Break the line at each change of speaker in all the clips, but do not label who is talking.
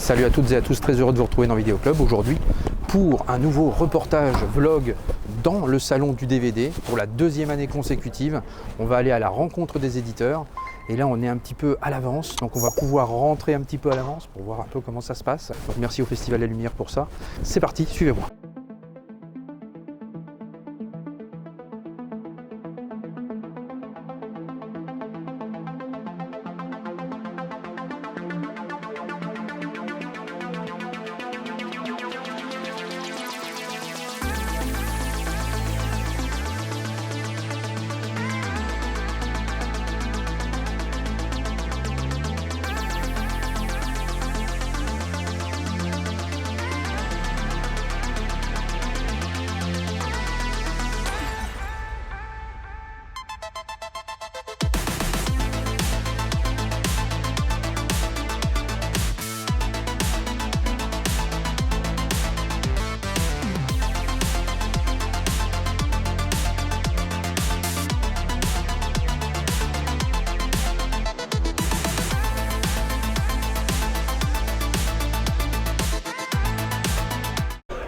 Salut à toutes et à tous, très heureux de vous retrouver dans Vidéo Club aujourd'hui pour un nouveau reportage vlog dans le salon du DVD pour la deuxième année consécutive. On va aller à la rencontre des éditeurs et là on est un petit peu à l'avance, donc on va pouvoir rentrer un petit peu à l'avance pour voir un peu comment ça se passe. Donc merci au Festival La Lumière pour ça. C'est parti, suivez-moi.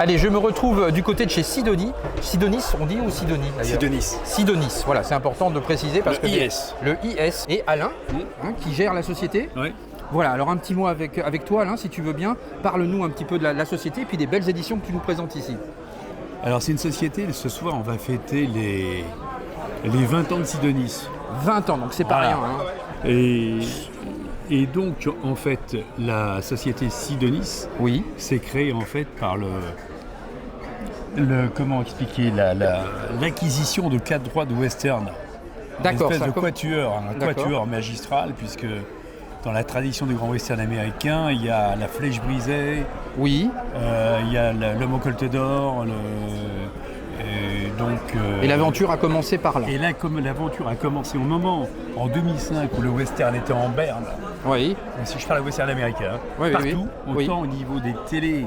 Allez, je me retrouve du côté de chez Sidonie. Sidonis, on dit ou Sidonie d'ailleurs?
Sidonis.
Sidonis, voilà, c'est important de préciser parce que le IS et Alain, qui gère la société.
Oui.
Voilà, alors un petit mot avec toi Alain, si tu veux bien. Parle-nous un petit peu de la société et puis des belles éditions que tu nous présentes ici.
Alors c'est une société, ce soir on va fêter les 20 ans de Sidonis.
20 ans, donc c'est pas rien. Hein.
Et donc en fait la société Sidonis s'est créée en fait par comment expliquer l'acquisition de 4 droits de western.
D'accord.
Une espèce de quatuor, un quatuor magistral, puisque dans la tradition du grand western américain, il y a la Flèche brisée, il y a l'homme au colte d'or,
et l'aventure a commencé par là.
Et là, comme l'aventure a commencé au moment, en 2005, où le western était en berne, si je parle de western américain, partout, autant au niveau des télés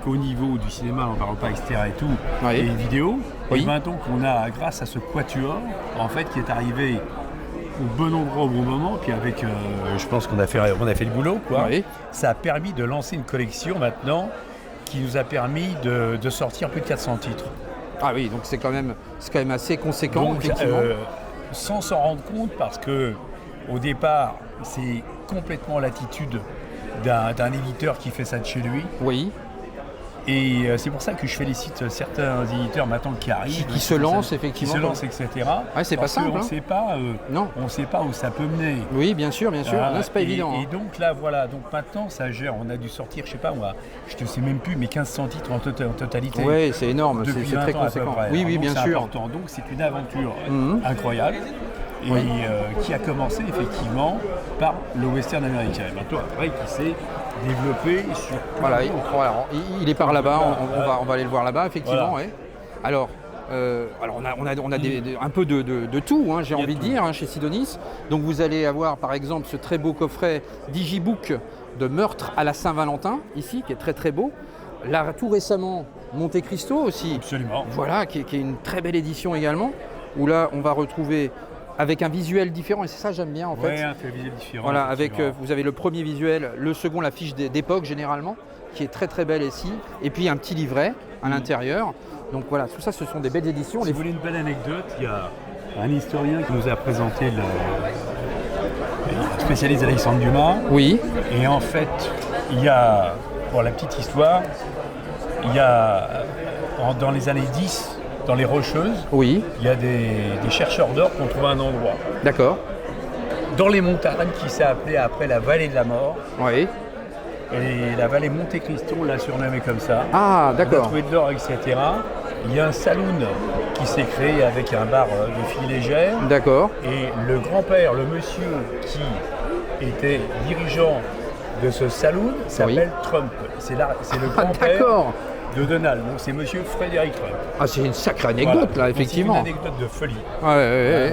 qu'au niveau du cinéma, on parle pas, etc. et tout, et vidéos, et 20 ans qu'on a, grâce à ce quatuor, en fait, qui est arrivé au bon endroit au bon moment, puis avec, je pense qu'on a fait le boulot, quoi. Ça a permis de lancer une collection maintenant qui nous a permis de sortir plus de 400 titres.
Ah oui, donc c'est quand même assez conséquent, donc, effectivement.
Sans s'en rendre compte, parce que au départ, c'est complètement l'attitude d'un éditeur qui fait ça de chez lui.
Oui.
Et c'est pour ça que je félicite certains éditeurs maintenant qui arrivent.
Qui se lancent, effectivement.
Qui se lancent, etc.
Ouais, c'est pas simple.
On ne sait pas où ça peut mener.
Oui, bien sûr. Là, c'est pas évident.
Et donc là, voilà. Donc maintenant, ça gère. On a dû sortir, je sais pas, je ne sais même plus, mais 1500 titres en totalité.
Oui, c'est énorme.
C'est
très conséquent. Oui,
donc,
bien sûr.
Important. Donc c'est une aventure incroyable. Et qui a commencé effectivement par le western américain. Et maintenant, après, qui s'est développé sur...
Voilà, il est par là-bas, on va aller le voir là-bas, effectivement. Voilà. Alors, on a un peu de tout, j'ai envie de dire, chez Sidonis. Donc vous allez avoir par exemple ce très beau coffret Digibook de Meurtre à la Saint-Valentin, ici, qui est très très beau. Là, tout récemment, Monte Cristo aussi.
Absolument.
Voilà, qui est une très belle édition également, où là, on va retrouver... avec un visuel différent, et c'est ça que j'aime bien en fait.
Oui, un visuel différent.
Voilà, avec, vous avez le premier visuel, le second, la fiche d'époque généralement, qui est très très belle ici, et puis un petit livret à l'intérieur. Donc voilà, tout ça, ce sont des belles éditions.
Si vous voulez une belle anecdote, il y a un historien qui nous a présenté le spécialiste Alexandre Dumas.
Oui.
Et en fait, il y a, pour la petite histoire, il y a, dans les années 10, dans les Rocheuses, il y a des chercheurs d'or qui ont trouvé un endroit.
D'accord.
Dans les montagnes qui s'est appelée après la vallée de la mort.
Oui.
Et la vallée Monte Cristo, on l'a surnommée comme ça.
Ah, d'accord.
On a trouvé de l'or, etc. Il y a un saloon qui s'est créé avec un bar de filles légères.
D'accord.
Et le grand-père, le monsieur qui était dirigeant de ce saloon, s'appelle Trump. C'est le grand-père de Donald. Donc c'est monsieur Frédéric Trump.
Ah, c'est une sacrée anecdote là, effectivement.
C'est une anecdote de folie.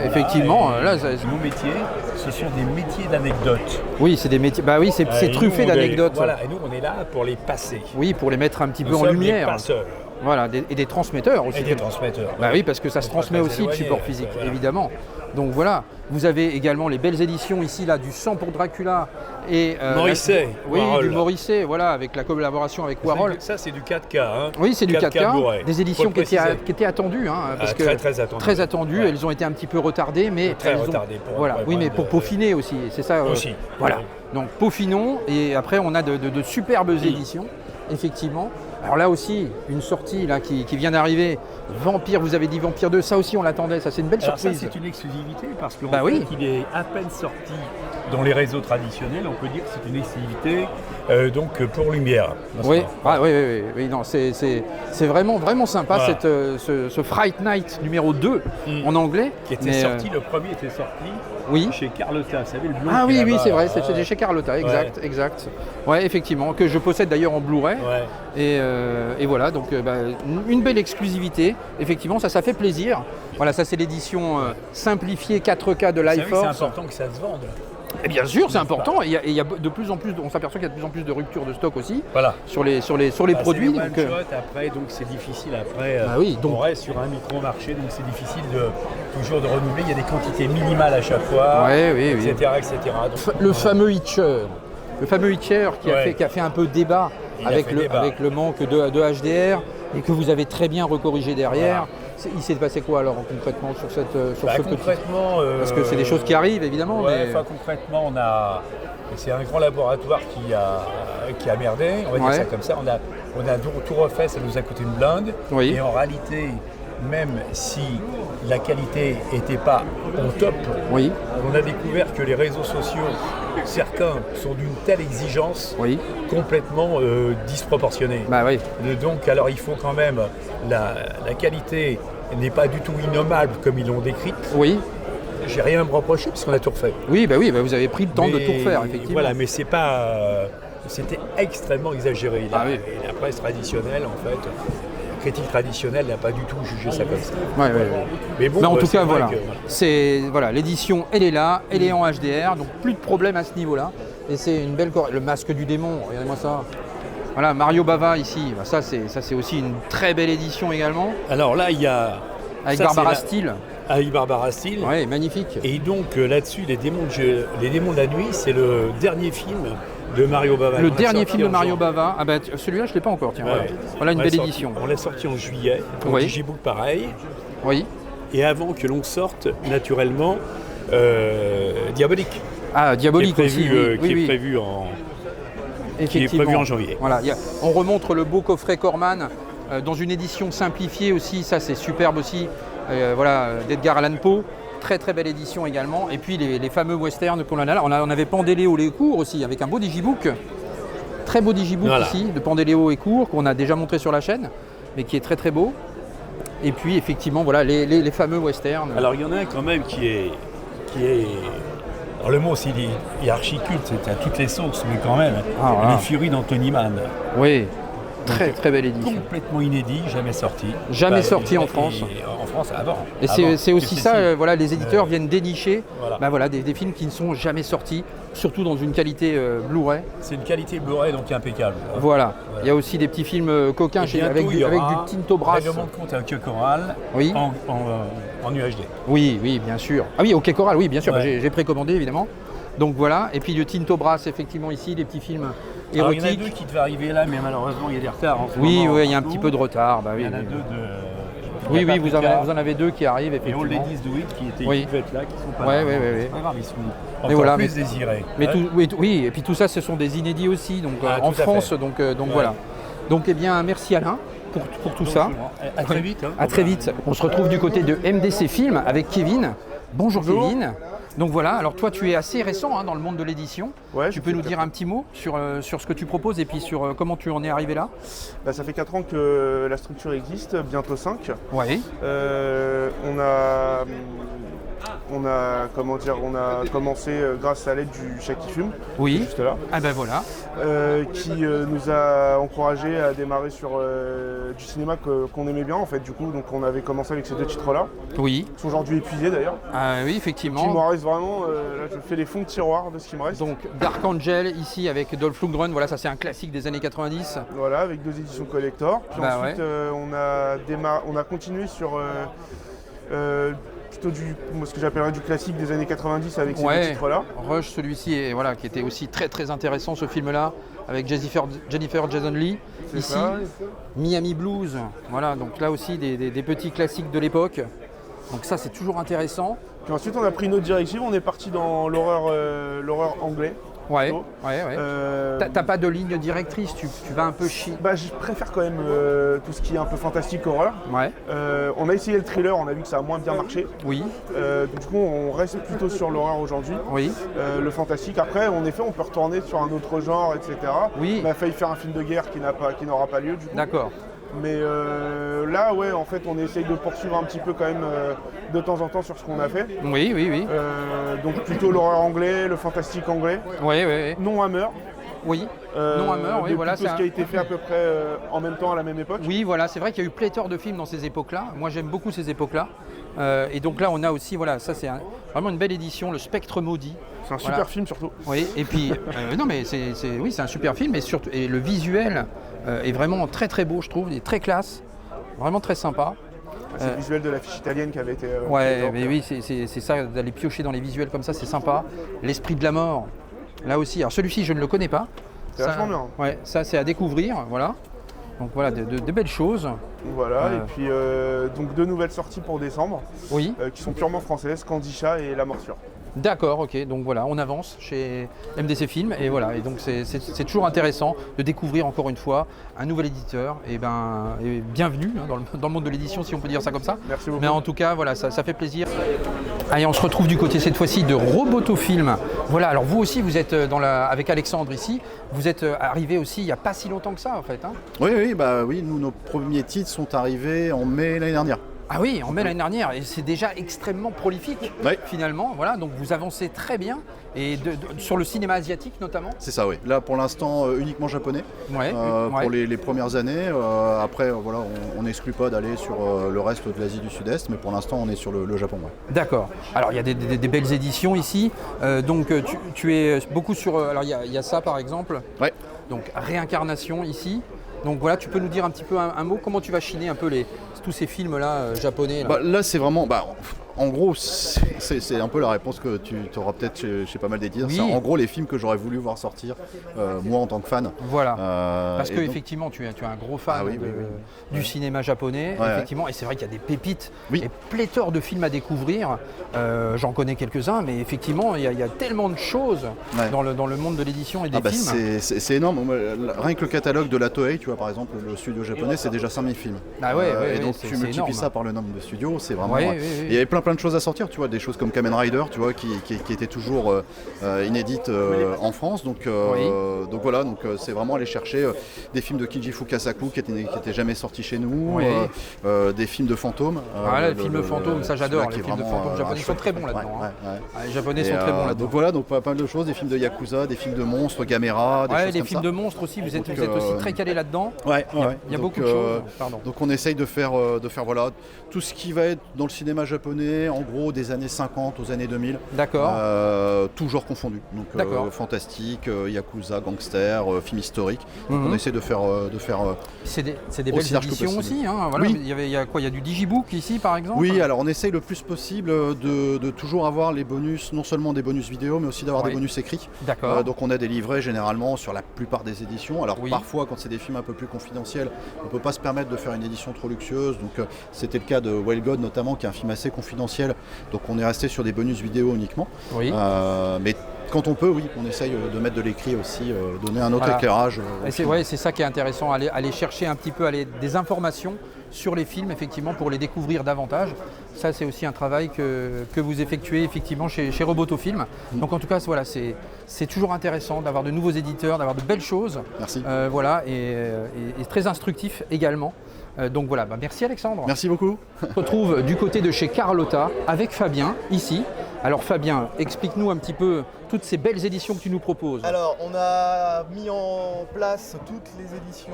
Effectivement. Là,
nos métiers, ce sont des métiers d'anecdotes.
Oui, c'est des métiers. Bah oui, c'est truffé d'anecdotes.
Voilà, et nous on est là pour les passer.
Oui, pour les mettre un petit peu en
sommes
lumière.
Les passeurs.
Voilà, et des transmetteurs aussi.
Et des transmetteurs.
Bah oui, parce que ça se transmet aussi de support physique, évidemment. Donc voilà, vous avez également les belles éditions ici, là, du sang pour Dracula et
Morisset.
Oui, du Morisset, voilà, avec la collaboration avec Warhol.
Ça, c'est du 4K. Hein.
Oui, c'est du 4K. Des éditions qui étaient attendues, hein, parce que très attendues. Ouais. Elles ont été un petit peu retardées, mais
très retardées.
Voilà, oui, mais pour peaufiner aussi, c'est ça.
Aussi.
Voilà. Donc peaufinons, et après on a de superbes éditions, effectivement. Alors là aussi, une sortie là, qui vient d'arriver, Vampire, vous avez dit Vampire 2, ça aussi on l'attendait, ça c'est une belle surprise.
Ça c'est une exclusivité parce qu'il est à peine sorti dans les réseaux traditionnels, on peut dire que c'est une exclusivité donc pour Lumière.
Oui, non, c'est vraiment sympa ce Fright Night numéro 2 en anglais.
Qui était sorti, le premier était sorti chez Carlotta, vous savez le blond.
Ah oui, c'est vrai, c'était chez Carlotta, exact. Ouais, effectivement, que je possède d'ailleurs en Blu-ray. Ouais. Et voilà, donc une belle exclusivité. Effectivement, ça fait plaisir. Voilà, ça c'est l'édition simplifiée 4K de Life Force.
C'est important que ça se vende.
Et bien sûr, c'est important. Et il y a de plus en plus, on s'aperçoit qu'il y a de plus en plus de ruptures de stock aussi sur les produits.
Donc, après, donc c'est difficile. Après, on reste sur un micro-marché, donc c'est difficile toujours de renouveler. Il y a des quantités minimales à chaque fois, etc. Donc,
le fameux Hitcher qui a fait un peu débat avec le manque de HDR et que vous avez très bien recorrigé derrière. Voilà. Il s'est passé quoi alors concrètement sur ce
concrètement,
parce que c'est des choses qui arrivent évidemment.
Concrètement, c'est un grand laboratoire qui a merdé, on va dire ça comme ça. On a tout refait, ça nous a coûté une blinde. Et en réalité, même si la qualité n'était pas au top, on a découvert que les réseaux sociaux, certains sont d'une telle exigence complètement disproportionnée. Donc alors il faut quand même, la qualité n'est pas du tout innommable comme ils l'ont décrite. J'ai rien à me reprocher parce qu'on a tout refait.
Vous avez pris le temps de tout refaire, effectivement.
Voilà, mais c'est pas, c'était extrêmement exagéré. La presse traditionnelle, en fait, la critique traditionnelle n'a pas du tout jugé ça comme ça.
Mais bon, en tout cas, l'édition, elle est là, elle est en HDR, donc plus de problème à ce niveau-là. Et c'est une belle le masque du démon, regardez-moi ça. Voilà, Mario Bava ici, ça c'est aussi une très belle édition également.
Alors là, il y a...
Avec Barbara Steele.
Avec Barbara Steele.
Oui, magnifique.
Et donc là-dessus, les démons de la nuit, c'est le dernier film de Mario Bava.
Le dernier film de Mario Bava. Celui-là, je ne l'ai pas encore, tiens. Voilà une belle édition.
On l'a sorti en juillet, en Digibook pareil. Et avant que l'on sorte, naturellement, Diabolique.
Ah, Diabolique aussi.
Qui est prévu en janvier.
Voilà, on remontre le beau coffret Corman dans une édition simplifiée aussi, ça c'est superbe aussi, d'Edgar Allan Poe. Très très belle édition également. Et puis les fameux westerns qu'on a là. On avait Pandéléo les cours aussi, avec un beau digibook. Très beau digibook ici, de Pandéléo et cours, qu'on a déjà montré sur la chaîne, mais qui est très très beau. Et puis effectivement, voilà, les fameux westerns.
Alors il y en a un quand même qui est... Alors le mot aussi, il est archi-culte, c'est à toutes les sauces, mais quand même, Les Furies d'Anthony Mann.
Oui. Très très belle édition.
Complètement inédit, jamais sorti.
Jamais sorti en France.
En France, avant.
Et c'est aussi ça, les éditeurs viennent dénicher des films qui ne sont jamais sortis, surtout dans une qualité Blu-ray.
C'est une qualité Blu-ray donc impeccable.
Voilà. Il y a aussi des petits films coquins avec du Tinto Brass.
Règlement de compte avec Choral en UHD.
Oui, bien sûr. Ah oui, OK Coral, oui, bien sûr. J'ai précommandé évidemment. Donc voilà, et puis le Tinto Brass, effectivement, ici, des petits films érotiques.
Alors, il y en a deux qui devaient arriver là, mais malheureusement, il y a des retards en ce moment.
Oui, il y a un petit peu de retard.
Il y en a deux
de... vous en avez deux qui arrivent, effectivement.
Et All Ladies Do It, qui devaient être là, qui sont pas
là.
C'est pas grave, ils sont encore plus désirés.
Et puis tout ça, ce sont des inédits aussi, donc en France, donc voilà. Donc, eh bien, merci Alain pour tout ça.
À très vite.
À très vite. On se retrouve du côté de MDC Film avec Kevin. Bonjour. Kevin. Donc voilà, alors toi tu es assez récent dans le monde de l'édition. Tu peux nous dire un petit mot sur ce que tu proposes et puis sur comment tu en es arrivé là?
Ça fait 4 ans que la structure existe, bientôt 5.
Ouais.
On a on a commencé grâce à l'aide du Chat qui fume,
oui.
Juste là.
Ah ben voilà.
Qui nous a encouragé à démarrer sur du cinéma qu'on aimait bien en fait. Du coup, donc on avait commencé avec ces 2 titres-là.
Oui.
Qui sont aujourd'hui épuisés d'ailleurs.
Ah oui, effectivement.
Il me reste vraiment, là je fais les fonds de tiroir de ce qui me reste.
Donc Dark Angel ici avec Dolph Lundgren, voilà, ça c'est un classique des années 90.
Voilà, avec 2 éditions collector. Puis ensuite on a continué sur plutôt ce que j'appellerais du classique des années 90 avec ces 2 titres-là.
Rush, celui-ci, voilà, qui était aussi très très intéressant ce film-là, avec Jennifer Jason Leigh. Ici, ça. Miami Blues, voilà, donc là aussi des petits classiques de l'époque. Donc ça c'est toujours intéressant.
Puis ensuite on a pris une autre directive, on est parti dans l'horreur anglais.
Ouais. T'as pas de ligne directrice, tu vas un peu chier.
Je préfère quand même tout ce qui est un peu fantastique, horreur.
Ouais.
On a essayé le thriller, on a vu que ça a moins bien marché.
Oui.
Du coup, on reste plutôt sur l'horreur aujourd'hui.
Oui.
Le fantastique. Après, en effet, on peut retourner sur un autre genre, etc.
Oui.
On a failli faire un film de guerre qui n'aura pas lieu, du coup.
D'accord.
Mais là, en fait, on essaye de poursuivre un petit peu quand même de temps en temps sur ce qu'on a fait.
Oui.
Donc plutôt l'horreur anglais, le fantastique anglais.
Oui.
Non Hammer.
Oui. Non Hammer, oui, voilà.
C'est ce qui a été fait à peu près en même temps, à la même époque.
Oui, voilà, c'est vrai qu'il y a eu pléthore de films dans ces époques-là. Moi, j'aime beaucoup ces époques-là. Et donc là, on a aussi, voilà, ça c'est vraiment une belle édition, Le Spectre Maudit.
C'est un super film surtout.
Oui, et puis, non mais c'est un super film, et le visuel est vraiment très très beau, je trouve, il est très classe, vraiment très sympa.
C'est le visuel de l'affiche italienne qui avait été...
mais oui, c'est ça, d'aller piocher dans les visuels comme ça, c'est sympa. L'Esprit de la mort, là aussi, alors celui-ci je ne le connais pas.
C'est vachement bien.
Ouais, ça c'est à découvrir, voilà. Donc voilà, de belles choses.
Voilà, et puis donc 2 nouvelles sorties pour décembre, qui sont purement françaises, Candisha et La Morsure.
D'accord, ok, donc voilà, on avance chez MDC Film, et voilà, et donc c'est toujours intéressant de découvrir encore une fois un nouvel éditeur, et bienvenue dans le monde de l'édition, si on peut dire ça comme ça.
Merci beaucoup.
Mais en tout cas, voilà, ça fait plaisir. Allez, on se retrouve du côté cette fois-ci de Robotofilm. Voilà, alors vous aussi, vous êtes avec Alexandre ici, vous êtes arrivé aussi il n'y a pas si longtemps que ça en fait. Hein.
Oui, nous, nos premiers titres sont arrivés en mai l'année dernière.
Ah oui, en mai l'année dernière, et c'est déjà extrêmement prolifique finalement. Voilà, donc vous avancez très bien, et sur le cinéma asiatique notamment.
C'est ça, oui. Là pour l'instant uniquement japonais pour les premières années. Après, voilà, on n'exclut pas d'aller sur le reste de l'Asie du Sud-Est, mais pour l'instant on est sur le Japon. Ouais.
D'accord. Alors il y a des belles éditions ici. Donc tu es beaucoup sur. Alors il y a ça par exemple.
Ouais.
Donc Réincarnation ici. Donc voilà, tu peux nous dire un petit peu un mot, comment tu vas chiner un peu tous ces films-là japonais là.
Là c'est vraiment, en gros c'est un peu la réponse que tu auras peut-être chez pas mal d'éditeurs.
Oui.
C'est en gros les films que j'aurais voulu voir sortir, moi en tant que fan.
Voilà, parce que effectivement tu es un gros fan du cinéma japonais, effectivement, et c'est vrai qu'il y a des pépites, et pléthore de films à découvrir. J'en connais quelques-uns, mais effectivement il y a tellement de choses dans le monde de l'édition et des films.
C'est énorme, rien que le catalogue de la Toei, tu vois par exemple, le studio japonais, c'est déjà 5000 films.
Et
donc tu multiplies ça par le nombre de studios, c'est vraiment...
Il
y avait plein de choses à sortir, tu vois, des choses comme Kamen Rider, tu vois, qui étaient toujours inédites en France. Donc voilà, c'est vraiment aller chercher des films de Kinji Fukasaku qui étaient jamais sortis chez nous, des films de fantômes.
Les films fantômes, ça j'adore, les films de fantômes japonais sont très bons là-dedans. Les japonais sont très bons là-dedans.
Donc pas mal de choses, des films de Yakuza, des films de monstres, Gamera, des choses comme ça.
Les films de monstres aussi, vous êtes aussi très calés là-dedans. Il y a beaucoup de choses.
Donc on essaye de faire voilà, tout ce qui va être dans le cinéma japonais, en gros des années 50 aux années 2000.
D'accord.
Tout genre confondu. Donc fantastique, Yakuza, gangster, film historique. Donc on essaie de faire
c'est des belles éditions aussi. Hein, voilà. Il y a quoi? Il y a du digibook ici par exemple?
Oui, alors on essaye le plus possible de toujours avoir les bonus, non seulement des bonus vidéo, mais aussi d'avoir des bonus écrits.
D'accord.
Donc on a des livrets généralement sur la plupart des éditions. Alors parfois quand c'est des films un peu plus confidentiels, on ne peut pas se permettre de faire une édition trop luxueuse. Donc c'était le cas de Wild God notamment, qui est un film assez confidentiel. Donc on est resté sur des bonus vidéo uniquement. Mais quand on peut, on essaye de mettre de l'écrit aussi, donner un autre éclairage.
C'est ça qui est intéressant, aller chercher un petit peu des informations sur les films, effectivement, pour les découvrir davantage. Ça, c'est aussi un travail que vous effectuez effectivement chez Robotofilm. Donc en tout cas, voilà, c'est toujours intéressant d'avoir de nouveaux éditeurs, d'avoir de belles choses.
Merci.
Et très instructif également. Donc voilà, merci Alexandre.
Merci beaucoup.
On se retrouve du côté de chez Carlotta avec Fabien, ici. Alors Fabien, explique-nous un petit peu toutes ces belles éditions que tu nous proposes.
Alors, on a mis en place toutes les éditions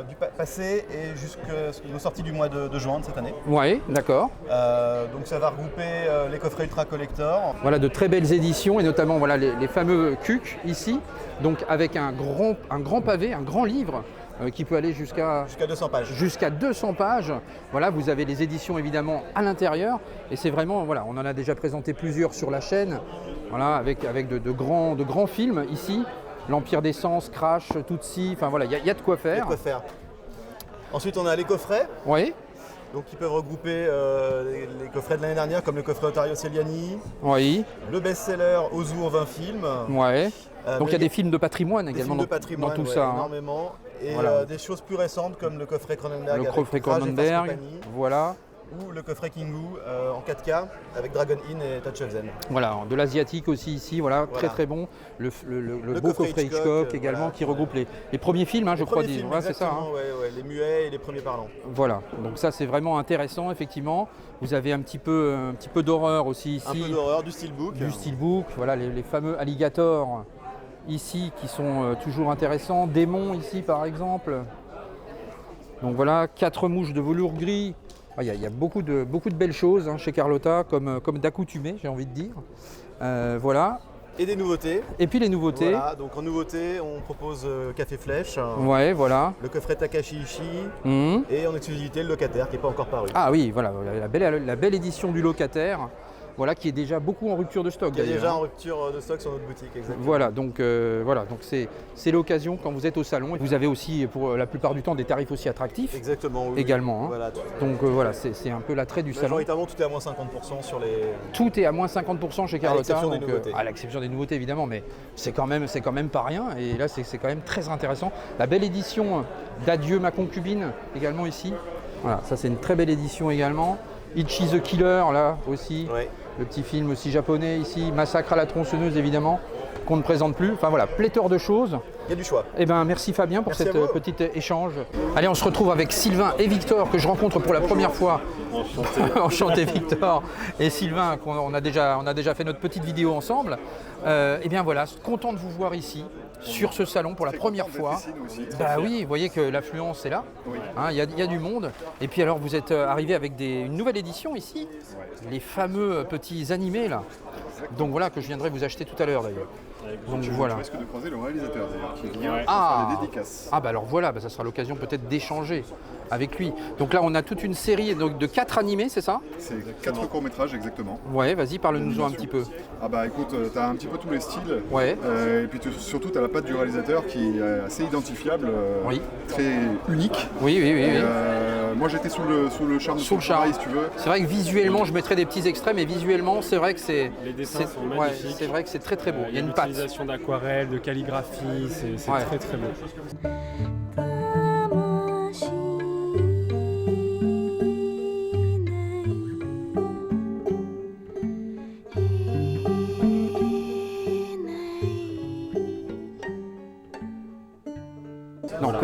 du passé et jusqu'aux sorties du mois de juin de cette année.
Oui, d'accord.
Donc ça va regrouper les coffrets Ultra Collector.
Voilà de très belles éditions et notamment voilà, les fameux CUC ici, donc avec un grand pavé, un grand livre qui peut aller jusqu'à
200 pages.
Jusqu'à 200 pages. Voilà, vous avez les éditions évidemment à l'intérieur et c'est vraiment, voilà, on en a déjà présenté plusieurs sur la chaîne, voilà, avec de grands films ici, l'Empire des Sens, Crash, Tootsie, enfin voilà, il y a de quoi faire.
Il y a de quoi faire. Ensuite, on a les coffrets.
Oui.
Donc ils peuvent regrouper les coffrets de l'année dernière comme le coffret Otario Celiani,
oui.
Le best-seller Ozour 20 films.
Ouais. Donc il y a des films de patrimoine également
dans
tout ça.
Énormément. Et
voilà.
Des choses plus récentes comme le coffret Cronenberg.
Le coffret Cronenberg, voilà.
Ou le coffret Kingu en 4K avec Dragon Inn et Touch of Zen.
Voilà, de l'asiatique aussi ici, voilà, très bon. Le beau coffret Hitchcock également
voilà,
qui regroupe les premiers films, je crois.
Ouais,
c'est ça.
Ouais, les muets et les premiers parlants.
Voilà, donc ça c'est vraiment intéressant effectivement. Vous avez un petit peu d'horreur aussi ici.
Un peu d'horreur, du steelbook.
Du steelbook, voilà les fameux alligators ici qui sont toujours intéressants. Démons ici par exemple. Donc voilà, 4 mouches de velours gris. Il y a beaucoup de belles choses chez Carlotta, comme d'accoutumé, j'ai envie de dire. Voilà.
Et des nouveautés.
Et puis les nouveautés.
Voilà, donc en nouveauté, on propose Café Flèche.
Ouais, voilà.
Le coffret Takashi Ishii. Et en exclusivité, le locataire qui n'est pas encore paru.
Ah oui, voilà, la belle édition du locataire. Voilà, qui est déjà beaucoup en rupture de stock.
Qui est déjà en rupture de stock sur notre boutique, exactement.
Voilà, donc c'est l'occasion quand vous êtes au salon. Vous avez aussi, pour la plupart du temps, des tarifs aussi attractifs.
Exactement, oui.
Également.
Voilà,
donc voilà, c'est un peu l'attrait du salon.
Majoritairement, tout est à moins 50% sur les...
Tout est à moins 50% chez Carlotta.
À
l'exception des nouveautés, évidemment, mais c'est quand même pas rien. Et là, c'est quand même très intéressant. La belle édition d'Adieu ma concubine, également ici. Voilà, ça c'est une très belle édition également. Ichi the Killer, là aussi.
Ouais.
Le petit film aussi japonais ici, Massacre à la tronçonneuse évidemment, qu'on ne présente plus. Enfin voilà, pléthore de choses.
Il y a du choix.
Eh bien merci Fabien pour cette petite échange. Allez, on se retrouve avec Sylvain et Victor que je rencontre pour la première fois. Enchanté. Enchanté Victor et Sylvain, on a déjà fait notre petite vidéo ensemble. Eh bien voilà, content de vous voir ici. Sur ce salon pour la première fois. Oui, vous voyez que l'affluence est là, il y a du monde. Et puis alors vous êtes arrivé avec une nouvelle édition ici, les fameux petits animés là. Donc voilà, que je viendrai vous acheter tout à l'heure d'ailleurs.
Donc voilà. Je risque de croiser le réalisateur d'ailleurs qui vient faire des dédicaces.
Ah bah alors voilà, ça sera l'occasion peut-être d'échanger avec lui. Donc là on a toute une série de 4 animés, c'est ça?
C'est 4 courts-métrages exactement.
Ouais, vas-y, parle-nous-en un petit peu.
Ah bah écoute, tu as un petit peu tous les styles.
Ouais.
Et puis surtout tu as la patte du réalisateur qui est assez identifiable, très unique.
Oui.
Moi j'étais sous le charme de son travail, si tu veux.
C'est vrai que visuellement, je mettrai des petits extraits, mais visuellement c'est vrai que
les dessins sont magnifiques.
C'est vrai que c'est très beau. Il y a une patte.
L'utilisation d'aquarelle, de calligraphie, c'est très beau.
Donc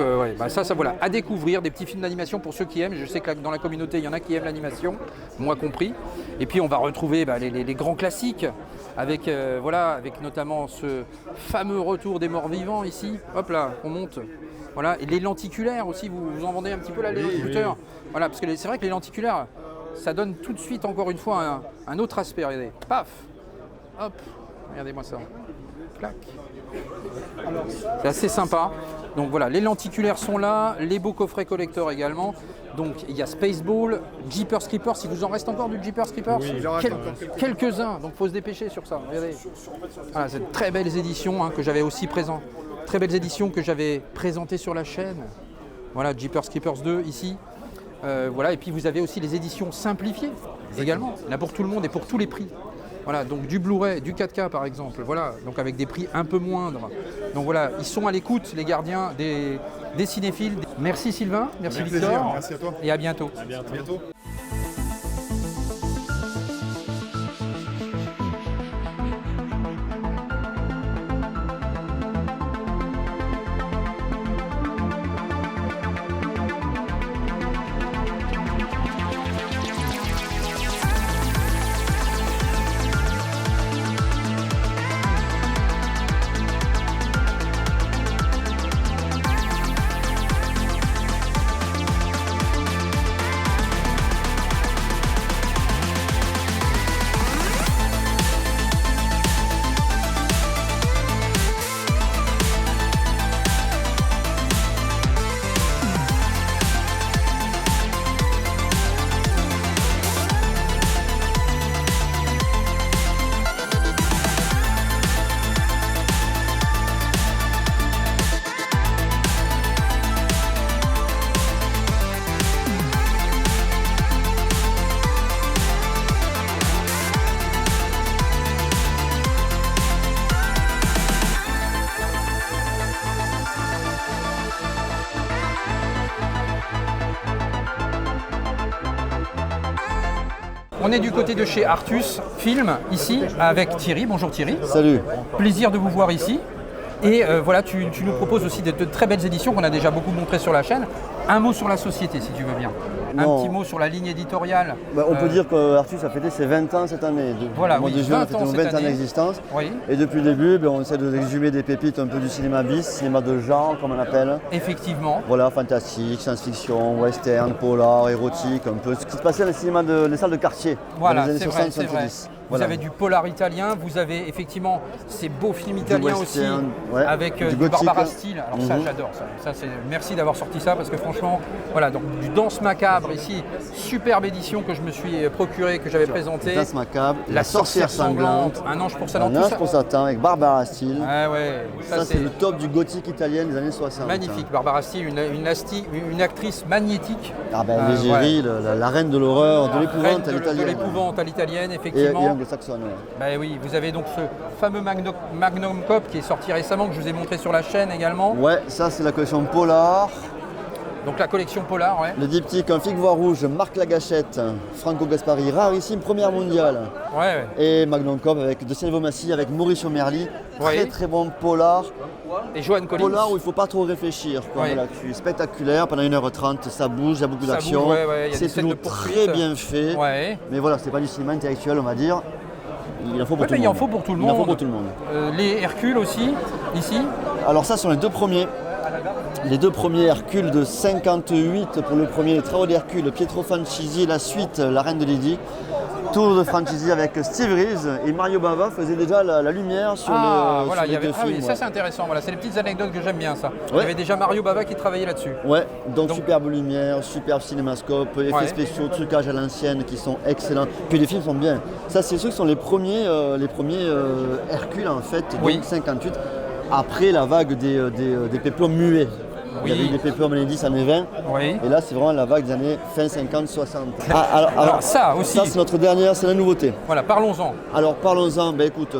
ça voilà, à découvrir, des petits films d'animation pour ceux qui aiment. Je sais que dans la communauté, il y en a qui aiment l'animation, moi compris. Et puis on va retrouver les grands classiques avec notamment ce fameux retour des morts vivants ici. Hop là, on monte. Voilà, et les lenticulaires aussi, vous en vendez un petit peu là, les écouteurs. Voilà, parce que c'est vrai que les lenticulaires, ça donne tout de suite encore une fois un autre aspect. Regardez, paf, hop, regardez-moi ça. Clac. C'est assez sympa. Donc voilà, les lenticulaires sont là, les beaux coffrets collector également. Donc il y a Spaceball, Jeepers Creepers, il vous en reste encore du Jeepers Creepers? Quelques-uns, donc il faut se dépêcher sur ça. Regardez. Voilà, c'est de très belles éditions que j'avais aussi présentées. Très belles éditions que j'avais présentées sur la chaîne. Voilà, Jeepers Creepers 2 ici. Et puis vous avez aussi les éditions simplifiées également. Là pour tout le monde et pour tous les prix. Voilà, donc du Blu-ray, du 4K par exemple, voilà, donc avec des prix un peu moindres. Donc voilà, ils sont à l'écoute, les gardiens des cinéphiles. Merci Sylvain, merci Victor.
Plaisir, merci à toi.
Et à bientôt.
À bientôt.
À bientôt.
on est du côté de chez Artus Film, ici, avec Thierry. Bonjour Thierry.
Salut.
Plaisir de vous voir ici. Et voilà, tu nous proposes aussi de très belles éditions qu'on a déjà beaucoup montrées sur la chaîne. Un mot sur la société, si tu veux bien. Un petit mot sur la ligne éditoriale.
On peut dire qu'Artus a fêté ses 20 ans cette année.
Voilà,
au mois de juin, on a fêté nos 20 ans d'existence.
Oui.
Et depuis le début, on essaie d'exhumer des pépites un peu du cinéma bis, cinéma de genre, comme on appelle.
Effectivement.
Voilà, fantastique, science-fiction, western, polar, érotique, un peu ce qui se passait dans les cinémas les salles de quartier.
Voilà,
dans les années 60,
c'est vrai.
70.
Vous avez du polar italien, vous avez effectivement ces beaux films italiens
western,
aussi, avec du Barbara Steele. Alors ça, j'adore ça. Merci d'avoir sorti ça parce que franchement, voilà, donc du Danse Macabre ici, superbe édition que je me suis procurée, que j'avais présentée.
Danse Macabre, La Sorcière Sanglante,
Un ange pour Satan.
Un ange pour Satan avec Barbara Steele.
Ah ouais,
ça c'est le top du gothique italien des années 60.
Magnifique, Barbara Steele, une actrice magnétique.
Ah ben l'égérie, la reine de l'horreur, de l'épouvante à l'italienne.
De l'épouvante à l'italienne, effectivement.
Et anglo-saxonne.
Ben oui, vous avez donc ce fameux Magnum Cop qui est sorti récemment, que je vous ai montré sur la chaîne également.
Ouais, ça c'est la collection Polar.
Donc la collection Polar, ouais.
Le diptyque Un figue voix rouge, Marc Lagachette, Franco Gaspari, rarissime, première mondiale.
Ouais.
Et Magnum Cop avec De Silvio Massi, avec Mauricio Merli. Très bon Polar.
Et Joan Collins.
Polar où il ne faut pas trop réfléchir. Voilà, c'est spectaculaire, pendant 1h30, ça bouge, il y a beaucoup d'action. C'est toujours très bien fait.
Ouais.
Mais voilà, c'est pas du cinéma intellectuel, on va dire. Il en faut pour tout le monde.
Il en faut pour tout le monde.
Il en faut pour tout le monde.
Les Hercules aussi, ici.
Alors ça, sont les deux premiers. Les deux premiers Hercules de 58 pour le premier, les travaux d'Hercule, Pietro Franchisi, la suite, La Reine de Lydie. Tour de Franchisi avec Steve Reeves et Mario Bava faisait déjà la lumière sur les deux films.
Ça c'est intéressant, voilà, c'est les petites anecdotes que j'aime bien ça. Il y avait déjà Mario Bava qui travaillait là-dessus.
Ouais, donc superbe lumière, superbe cinémascope, effets spéciaux, trucages à l'ancienne qui sont excellents. Puis les films sont bien. Ça c'est ceux qui sont les premiers Hercule en fait, donc 58, après la vague des péplums muets. Il y avait eu des péplums en années 10, années 20.
Oui.
Et là, c'est vraiment la vague des années fin 50-60.
Alors ça aussi.
Ça, c'est notre dernière, c'est la nouveauté.
Voilà, parlons-en.
Alors, parlons-en. Écoute,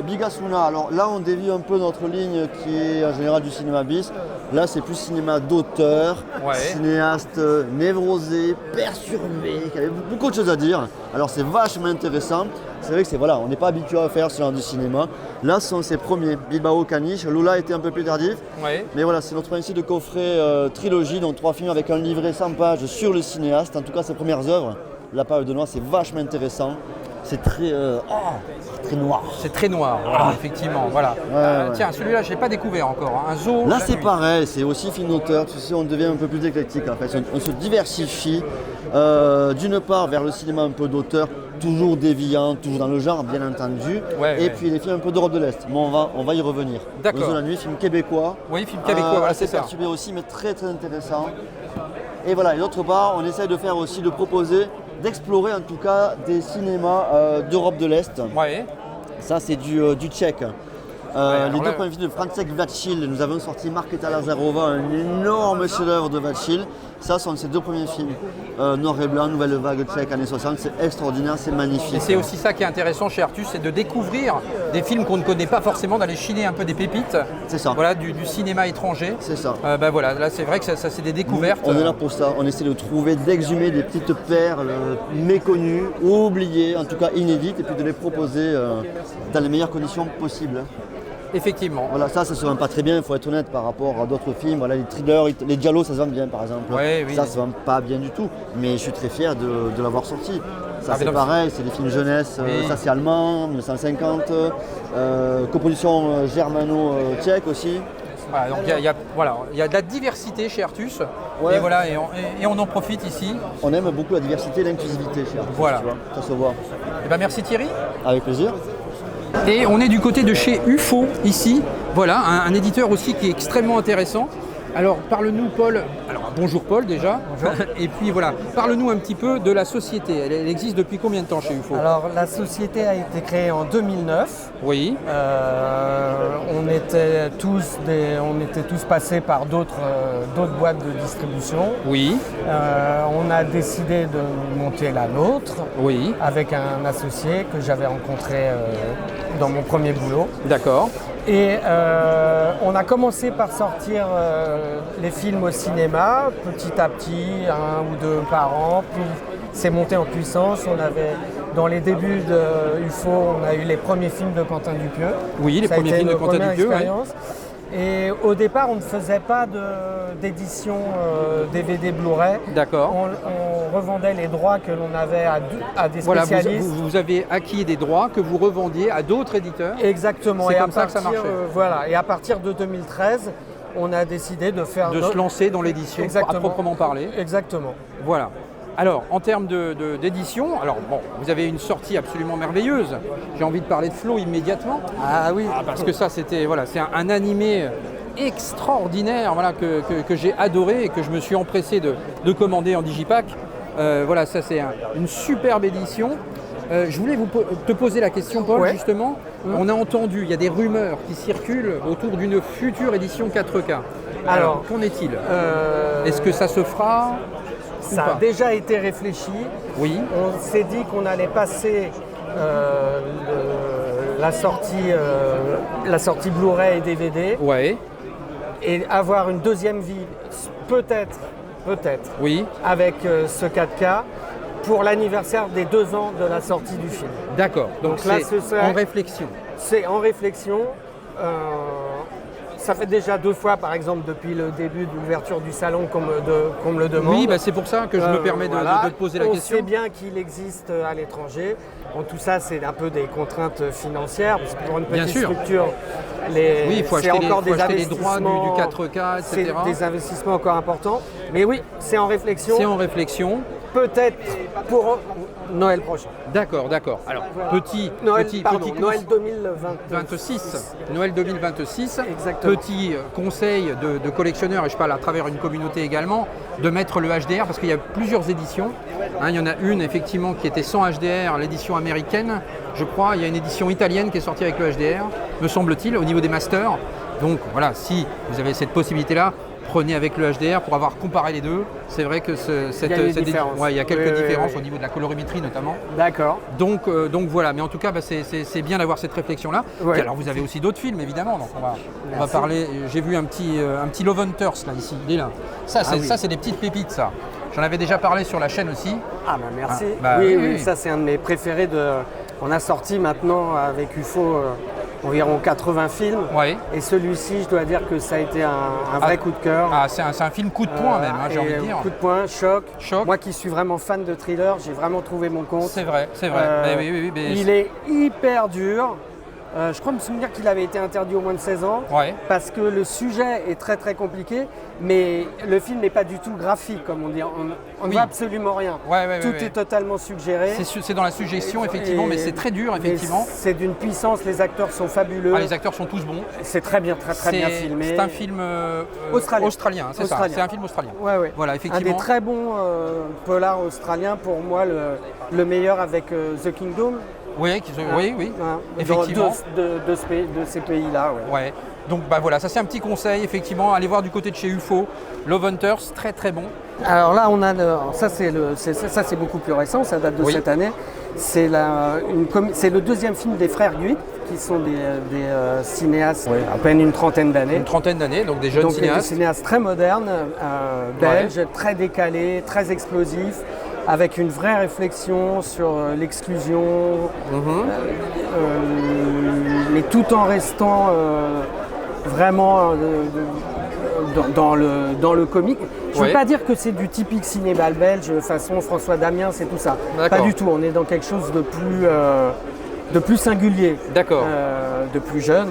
Bigasuna. Alors là, on dévie un peu notre ligne qui est en général du cinéma bis. Là, c'est plus cinéma d'auteur, cinéaste névrosé, perturbé, qui avait beaucoup de choses à dire. Alors, c'est vachement intéressant. C'est vrai que on n'est pas habitué à faire ce genre de cinéma. Là, ce sont ses premiers. Bilbao Caniche. Lola était un peu plus tardif. Mais voilà, c'est notre principe de coffret trilogie, donc 3 films avec un livret 100 pages sur le cinéaste. En tout cas, ses premières œuvres. La période de noir, c'est vachement intéressant. C'est très noir.
C'est très noir, effectivement. Voilà. Tiens, celui-là, je ne l'ai pas découvert encore. Un zoo.
Là, c'est pareil. C'est aussi film d'auteur. Tu sais, on devient un peu plus éclectique. En fait. On se diversifie. D'une part, vers le cinéma un peu d'auteur, toujours déviant, toujours dans le genre, bien entendu. Et puis les films un peu d'Europe de l'Est. Mais on va y revenir.
D'accord.
Dans la nuit, film québécois.
Oui, film québécois, voilà, c'est ça.
Perturbé aussi, mais très très intéressant. Et voilà. Et d'autre part, on essaie de proposer, d'explorer en tout cas des cinémas d'Europe de l'Est. Ça, c'est du tchèque. Les deux premiers films de Francek Vacil, nous avons sorti Markéta Lazarova, un énorme chef-d'œuvre de Vacil. Ça sont ces deux premiers films. Noir et blanc, nouvelle vague tchèque, années 60, c'est extraordinaire, c'est magnifique.
Et c'est aussi ça qui est intéressant chez Artus, c'est de découvrir des films qu'on ne connaît pas forcément, d'aller chiner un peu des pépites.
C'est ça.
Voilà, du cinéma étranger.
C'est ça.
Voilà, là c'est vrai que ça c'est des découvertes.
On est là pour ça, on essaie de trouver, d'exhumer des petites perles méconnues, oubliées, en tout cas inédites, et puis de les proposer dans les meilleures conditions possibles.
Effectivement.
Voilà, ça se vend pas très bien, il faut être honnête par rapport à d'autres films. Voilà, les thrillers, les giallos, ça se vend bien par exemple. Ça se vend pas bien du tout, mais je suis très fier de l'avoir sorti. Ça c'est pareil, c'est des films jeunesse, ça c'est allemand, 1950, coproduction germano-tchèque aussi.
Voilà, donc il y a de la diversité chez Artus, et on en profite ici.
On aime beaucoup la diversité et l'inclusivité chez Artus, tu vois, ça se voit.
Merci Thierry.
Avec plaisir.
Et on est du côté de chez UFO ici, voilà, un éditeur aussi qui est extrêmement intéressant. Alors parle-nous Paul, bonjour Paul déjà, bonjour. Et puis voilà, parle-nous un petit peu de la société, elle existe depuis combien de temps chez UFO?
Alors la société a été créée en 2009.
Oui.
On était tous passés par d'autres boîtes de distribution.
Oui.
On a décidé de monter la nôtre avec un associé que j'avais rencontré dans mon premier boulot.
D'accord.
Et on a commencé par sortir les films au cinéma, petit à petit, 1 ou 2 par an. c'est monté en puissance. Dans les débuts de UFO, on a eu les premiers films de Quentin Dupieux.
Oui, les premiers films de Quentin Dupieux.
Et au départ, on ne faisait pas d'édition DVD Blu-ray.
D'accord.
On revendait les droits que l'on avait à des spécialistes.
Vous avez acquis des droits que vous revendiez à d'autres éditeurs.
Exactement.
C'est comme ça que ça marchait.
Et à partir de 2013, on a décidé de
se lancer dans l'édition à proprement parler.
Exactement.
Voilà. Alors, en termes d'édition, vous avez une sortie absolument merveilleuse. J'ai envie de parler de Flo immédiatement.
Ah oui.
Parce que ça, c'est un animé extraordinaire que j'ai adoré et que je me suis empressé de commander en digipack. Ça c'est une superbe édition. Je voulais te poser la question, Paul, justement. On a entendu, il y a des rumeurs qui circulent autour d'une future édition 4K. Alors, qu'en est-il Est-ce que ça se fera ?
Ça a déjà été réfléchi.
Oui.
On s'est dit qu'on allait passer la sortie Blu-ray et DVD.
Ouais.
Et avoir une deuxième vie, peut-être,
oui,
avec ce 4K pour l'anniversaire des 2 ans de la sortie du film.
D'accord. Donc là, c'est en réflexion.
C'est en réflexion. Ça fait déjà 2 fois, par exemple, depuis le début de l'ouverture du salon qu'on me le demande.
Oui, c'est pour ça que je me permets de te poser la question.
On sait bien qu'il existe à l'étranger. Bon, tout ça, c'est un peu des contraintes financières, parce que pour une petite structure,
il faut acheter les droits du 4K, etc.
C'est des investissements encore importants. Mais oui, c'est en réflexion.
C'est en réflexion.
Peut-être pour Noël prochain.
D'accord. Alors,
Noël 2026.
Noël 2026.
Exactement.
Petit conseil de collectionneur, et je parle à travers une communauté également, de mettre le HDR, parce qu'il y a plusieurs éditions. Il y en a une, effectivement, qui était sans HDR, l'édition américaine. Je crois, il y a une édition italienne qui est sortie avec le HDR, me semble-t-il, au niveau des masters. Donc voilà, si vous avez cette possibilité-là, prenez avec le HDR pour avoir comparé les deux. C'est vrai que il y a quelques différences au niveau de la colorimétrie notamment.
D'accord.
Donc voilà, mais en tout cas, c'est bien d'avoir cette réflexion-là.
Ouais.
Alors vous avez aussi d'autres films évidemment, donc on va parler. J'ai vu un petit Love Hunters là ici, il est là. Ça c'est des petites pépites ça. J'en avais déjà parlé sur la chaîne aussi.
Ah bah merci. Oui, ça c'est un de mes préférés. On a sorti maintenant avec UFO environ 80 films.
Ouais.
Et celui-ci, je dois dire que ça a été un vrai coup de cœur.
C'est un film coup de poing même, j'ai envie de dire.
Coup de poing, choc. Moi qui suis vraiment fan de thriller, j'ai vraiment trouvé mon compte.
C'est vrai.
Il est hyper dur. Je crois me souvenir qu'il avait été interdit au moins de 16 ans parce que le sujet est très très compliqué, mais le film n'est pas du tout graphique, comme on dit. On ne voit absolument rien. Tout est totalement suggéré.
C'est dans la suggestion, effectivement, mais c'est très dur, effectivement.
C'est d'une puissance, les acteurs sont fabuleux.
Les acteurs sont tous bons.
C'est très bien filmé.
C'est un film australien, c'est ça. C'est un film australien. Voilà, effectivement.
Un des très bons polars australiens, pour moi, le meilleur avec The Kingdom.
Oui. Effectivement.
De ces pays-là.
Donc voilà, ça c'est un petit conseil, effectivement, allez voir du côté de chez UFO. Love Hunters, très très bon.
Alors là, on a ça c'est beaucoup plus récent, ça date de cette année. C'est le deuxième film des frères Guy, qui sont des cinéastes à peine une trentaine d'années.
Une trentaine d'années, donc des jeunes cinéastes.
Des cinéastes très modernes, belges, très décalés, très explosifs, avec une vraie réflexion sur l'exclusion, mais tout en restant vraiment dans le comique. Je ne veux pas dire que c'est du typique cinéma belge, façon François Damiens, c'est tout ça. Pas du tout, on est dans quelque chose de plus singulier, de plus jeune.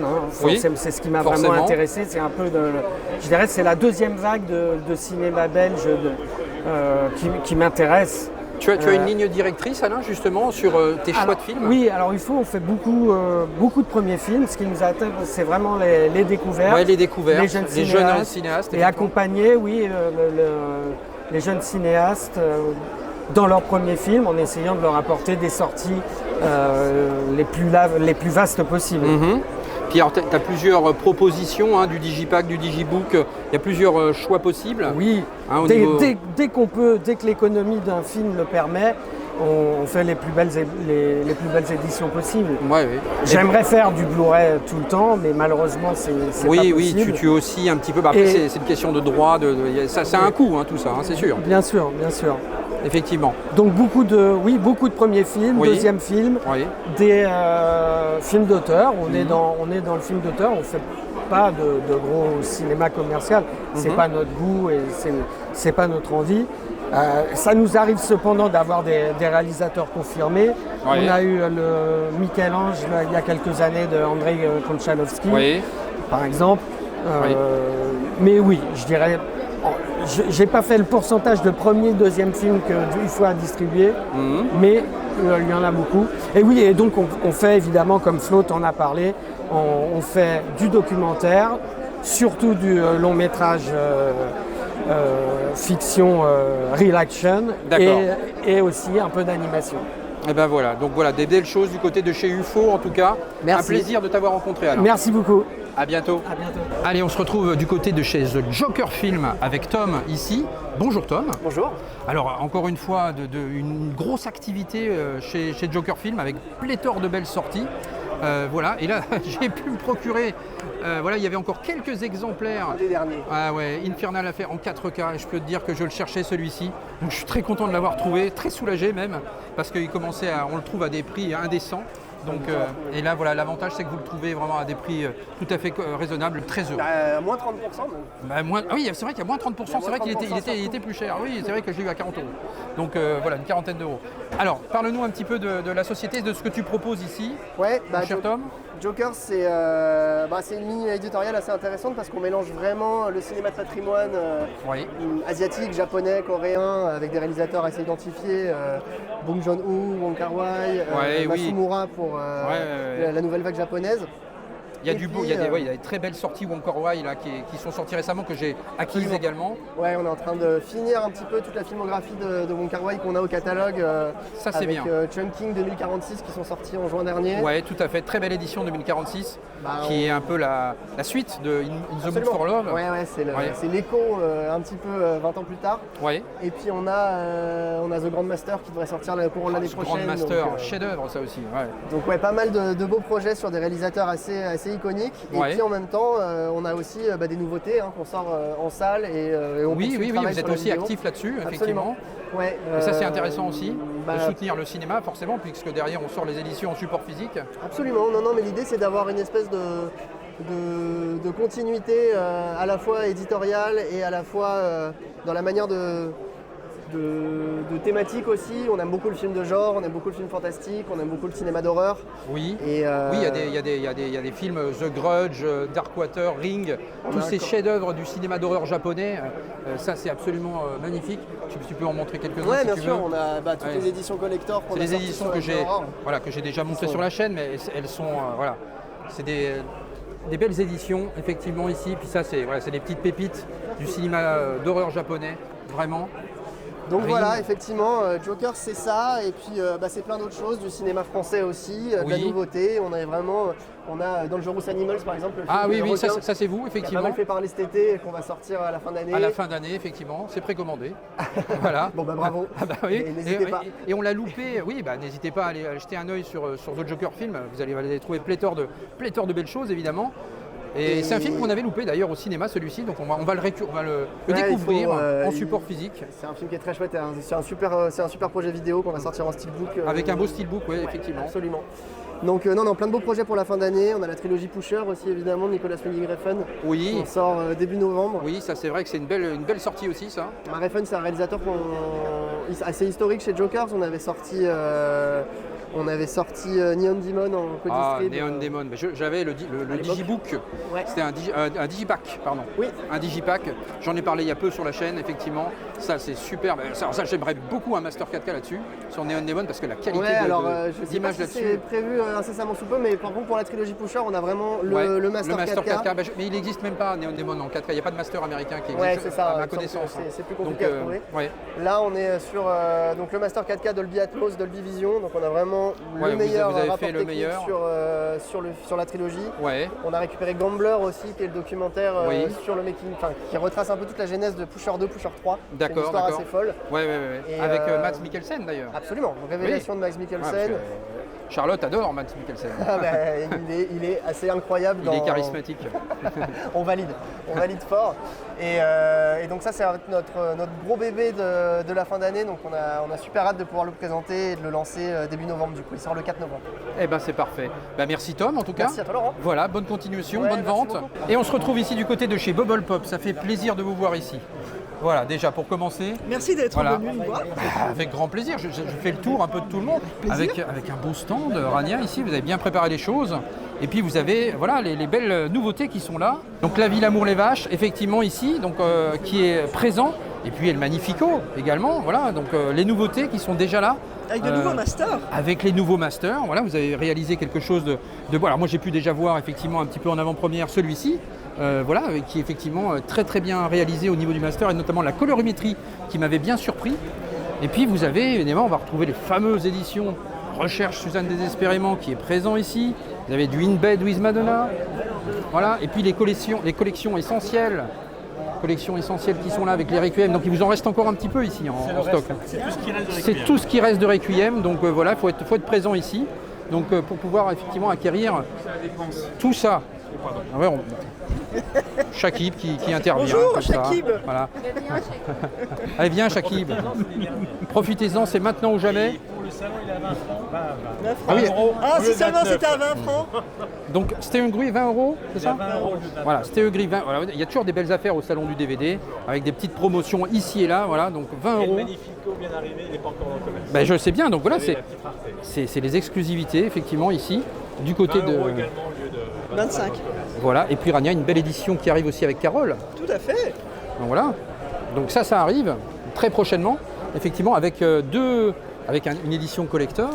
C'est ce qui m'a vraiment intéressé. C'est un peu je dirais, c'est la deuxième vague de cinéma belge qui m'intéresse.
Tu as une ligne directrice, Alain, justement, sur tes choix de films ?
Oui, alors on fait beaucoup de premiers films. Ce qui nous attend, c'est vraiment les découvertes.
Les découvertes, les jeunes cinéastes.
Et accompagner, les jeunes cinéastes dans leurs premiers films, en essayant de leur apporter des sorties les plus vastes possibles.
Puis alors, tu as plusieurs propositions, du digipack, du digibook, il y a plusieurs choix possibles.
Oui, dès qu'on peut, dès que l'économie d'un film le permet, on fait les plus belles éditions possibles. J'aimerais faire du Blu-ray tout le temps, mais malheureusement, c'est pas possible.
Oui, tu aussi un petit peu. Après, c'est une question de droit, ça a un coût, tout ça, c'est sûr.
Bien sûr.
effectivement.
Donc beaucoup de premiers films, deuxième film, des films d'auteur. On est dans le film d'auteur, on ne fait pas de gros cinéma commercial, c'est pas notre goût et c'est pas notre envie. Ça nous arrive cependant d'avoir des réalisateurs confirmés. On a eu le Michel-Ange il y a quelques années de Andrei Konchalovsky, par exemple. Mais oui, je dirais, j'ai pas fait le pourcentage de premier, deuxième film qu'il faut à distribuer, mais il y en a beaucoup. Et oui, et donc on fait évidemment, comme Flo t'en a parlé, on fait du documentaire, surtout du long métrage fiction real action et aussi un peu d'animation.
Et ben voilà, donc voilà, des belles choses du côté de chez UFO en tout cas.
Merci.
Un plaisir de t'avoir rencontré alors.
Merci beaucoup.
À bientôt.
À bientôt.
Allez, on se retrouve du côté de chez The Joker Film avec Tom ici. Bonjour Tom.
Bonjour.
Alors encore une fois, une grosse activité chez Joker Film avec pléthore de belles sorties. Voilà, et là j'ai pu me procurer, voilà, il y avait encore quelques exemplaires.
Les derniers.
Ah ouais, Infernal Affair en 4K, et je peux te dire que je le cherchais celui-ci. Donc je suis très content de l'avoir trouvé, très soulagé même, parce qu'il commençait on le trouve à des prix indécents. Donc, et là, voilà, l'avantage, c'est que vous le trouvez vraiment à des prix tout à fait raisonnables, très heureux.
Moins 30% même.
Oui, c'est vrai qu'il y a moins 30%, c'est vrai qu'il était plus cher. Oui, c'est vrai que je l'ai eu à 40 €. Donc voilà, une quarantaine d'euros. Alors, parle-nous un petit peu de la société, de ce que tu proposes ici, mon cher Tom.
Joker, c'est une ligne éditoriale assez intéressante parce qu'on mélange vraiment le cinéma de patrimoine asiatique, japonais, coréen, avec des réalisateurs assez identifiés, Bong Joon-ho, Wong Kar-wai, Masumura pour la nouvelle vague japonaise.
Il y a il y a des très belles sorties Wong Kar-wai qui sont sorties récemment que j'ai acquises également.
Ouais, on est en train de finir un petit peu toute la filmographie de Wong Kar-wai qu'on a au catalogue.
Ça c'est bien.
Avec Chungking 2046 qui sont sortis en juin dernier.
Ouais, tout à fait. Très belle édition 2046 qui est un peu la suite de In the Mood for Love.
Ouais, c'est l'écho un petit peu 20 ans plus tard.
Ouais.
Et puis on a The Grandmaster qui devrait sortir le courant de l'année prochaine.
Grandmaster, chef-d'œuvre ça aussi. Ouais.
Donc ouais, pas mal de beaux projets sur des réalisateurs assez iconiques. Et puis en même temps, on a aussi des nouveautés qu'on sort en salle et on
Oui, vous êtes aussi actif là-dessus, effectivement.
Ouais,
et ça c'est intéressant aussi, de soutenir le cinéma forcément, puisque derrière on sort les éditions en support physique.
Absolument, non, mais l'idée c'est d'avoir une espèce de continuité à la fois éditoriale et à la fois dans la manière de thématiques aussi. On aime beaucoup le film de genre, on aime beaucoup le film fantastique, on aime beaucoup le cinéma d'horreur.
Oui, il y a des films The Grudge, Darkwater, Ring, tous ces chefs-d'œuvre du cinéma d'horreur japonais. Ça c'est absolument magnifique. Tu peux en montrer quelques-uns
si
tu
bien sûr,
veux.
on a toutes les éditions collector.
C'est des éditions que j'ai déjà montrées sur la chaîne, mais elles sont c'est des belles éditions effectivement ici. Puis ça c'est des petites pépites du cinéma d'horreur japonais, vraiment.
Donc voilà, effectivement, Joker c'est ça, et puis c'est plein d'autres choses, du cinéma français aussi, de la nouveauté. On a Dangerous Animals par exemple. Le film
ça c'est vous, effectivement.
Qui a pas mal fait parler cet été et qu'on va sortir à la fin d'année.
À la fin d'année, effectivement, c'est précommandé. Voilà.
Bon bravo.
Oui.
N'hésitez pas.
Et on l'a loupé, n'hésitez pas à aller jeter un œil sur The Joker Film, vous allez trouver pléthore de belles choses évidemment. Et c'est un film qu'on avait loupé d'ailleurs au cinéma celui-ci, donc on va le découvrir en support physique.
C'est un film qui est très chouette, c'est un super projet vidéo qu'on va sortir en steelbook.
Avec un beau steelbook, effectivement.
Absolument. Donc plein de beaux projets pour la fin d'année. On a la trilogie Pusher aussi évidemment, de Nicolas Winding Refn.
Oui.
On sort début novembre.
Oui, ça c'est vrai que c'est une belle sortie aussi ça.
Refn c'est un réalisateur assez historique chez Jokers. On avait sorti Neon Demon en co-distrib.
Neon Demon, j'avais le digibook, c'était un digipack, pardon.
Oui.
Un digipack, j'en ai parlé il y a peu sur la chaîne, effectivement. Ça c'est super, ça j'aimerais beaucoup un Master 4K là-dessus, sur Neon Demon, parce que la qualité d'image là-dessus.
C'est prévu incessamment sous peu, mais par contre pour la trilogie Pusher, on a vraiment le Master 4K.
Mais il n'existe même pas Neon Demon en 4K, il n'y a pas de Master américain qui existe,
ouais, c'est ça,
à ma connaissance.
C'est plus compliqué à trouver. Là on est sur le Master 4K Dolby Atmos, Dolby Vision, donc on a vraiment le meilleur rapport technique sur la trilogie.
Ouais.
On a récupéré Gambler aussi, qui est le documentaire sur le making, qui retrace un peu toute la genèse de Pusher 2, Pusher 3.
D'accord.
C'est une histoire assez folle.
Ouais. Avec Mads Mikkelsen d'ailleurs.
Absolument, révélation de Mads Mikkelsen.
Charlotte adore Mads Mikkelsen.
Il est assez incroyable.
Il est charismatique.
on valide fort. Et donc ça c'est notre gros bébé de la fin d'année, donc on a super hâte de pouvoir le présenter et de le lancer début novembre du coup. Il sort le 4 novembre.
Eh ben c'est parfait. Merci Tom en tout cas.
Merci à toi Laurent.
Voilà, bonne continuation, bonne vente. Et on se retrouve ici du côté de chez Bubble Pop. Ça fait plaisir de vous voir ici. Voilà, déjà pour commencer.
Merci d'être venu nous voir.
Avec grand plaisir. Je fais le tour un peu de tout le monde. Avec un beau stand, Rania ici, vous avez bien préparé les choses. Et puis vous avez les belles nouveautés qui sont là. Donc la Ville Amour les Vaches, effectivement ici, donc, qui est présent. Et puis El Magnifico également. Voilà, donc les nouveautés qui sont déjà là.
Avec de nouveaux masters.
Avec les nouveaux masters. Voilà, vous avez réalisé quelque chose de Alors moi j'ai pu déjà voir effectivement un petit peu en avant-première celui-ci. Qui est effectivement très très bien réalisé au niveau du master et notamment la colorimétrie qui m'avait bien surpris. Et puis vous avez évidemment, on va retrouver les fameuses éditions Recherche Suzanne Désespérément qui est présent ici. Vous avez du In Bed with Madonna. Voilà, et puis les collections essentielles. Collections essentielles qui sont là avec les Requiem. Donc il vous en reste encore un petit peu ici en stock. C'est tout ce qui reste de Requiem. Donc voilà, il faut être présent ici. Donc pour pouvoir effectivement acquérir tout ça. Shakib qui intervient.
Bonjour Shakib.
Voilà. Allez viens Shakib. Profitez-en, c'est maintenant ou jamais.
Pour le salon il est à 20 francs. Ah si seulement c'était à 20 francs.
Donc Stéhungry 20 €, c'est ça?
20 €.
Voilà, Stéhungry 20. Voilà, il y a toujours des belles affaires au salon du DVD avec des petites promotions ici et là. Voilà, donc 20 €.
Le Magnifico vient d'arriver, il n'est pas encore dans le commerce.
Je sais bien, donc voilà, c'est les exclusivités effectivement ici du côté
20 €
de.
également au lieu de
25.
Voilà, et puis Rania, une belle édition qui arrive aussi avec Carole.
Tout à fait.
Donc voilà, donc ça arrive très prochainement, effectivement avec une édition collector.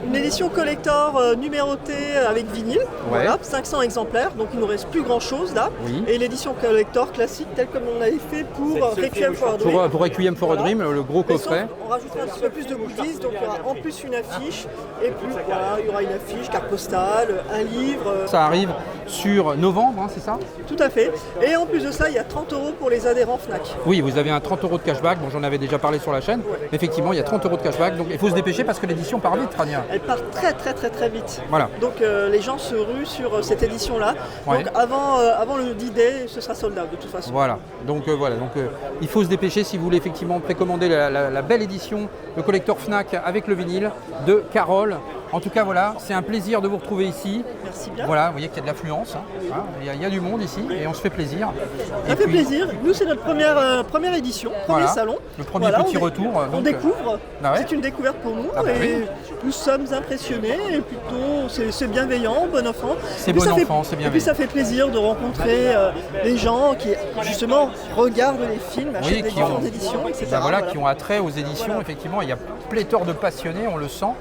Une édition collector numérotée avec vinyle, voilà, 500 exemplaires, donc il ne nous reste plus grand chose là.
Oui.
Et l'édition collector classique telle comme on l'avait fait pour Requiem for a Dream.
Pour Requiem for a Dream, le gros coffret.
On rajoutera un petit peu plus de goodies, donc il y aura en plus une affiche, et puis voilà, il y aura une affiche, carte postale, un livre.
Ça arrive sur novembre, c'est ça?
Tout à fait. Et en plus de ça, il y a 30 € pour les adhérents Fnac.
Oui, vous avez un 30 € de cashback, bon j'en avais déjà parlé sur la chaîne. Ouais. Effectivement, il y a 30 € de cashback, donc il faut se dépêcher parce que l'édition part vite, Rania.
Elle part très vite.
Voilà.
Donc les gens se ruent sur cette édition-là.
Ouais.
Donc avant le D-Day, ce sera sold out de toute façon.
Voilà. Donc il faut se dépêcher si vous voulez effectivement précommander la belle édition, le collector Fnac avec le vinyle de Carole. En tout cas, voilà, c'est un plaisir de vous retrouver ici.
Merci bien.
Voilà, vous voyez qu'il y a de l'affluence. Il y a du monde ici et on se fait plaisir.
Ça fait plaisir. Nous, c'est notre première édition, premier salon.
Le premier petit retour.
On découvre.
Ah ouais.
C'est une découverte pour nous et nous sommes impressionnés et plutôt c'est bienveillant, bon enfant.
C'est bon enfant, c'est bienveillant.
Et puis ça fait plaisir de rencontrer les gens qui justement regardent les films, achètent des différentes éditions, etc.
Qui ont attrait aux éditions. Effectivement, il y a pléthore de passionnés, on le sent.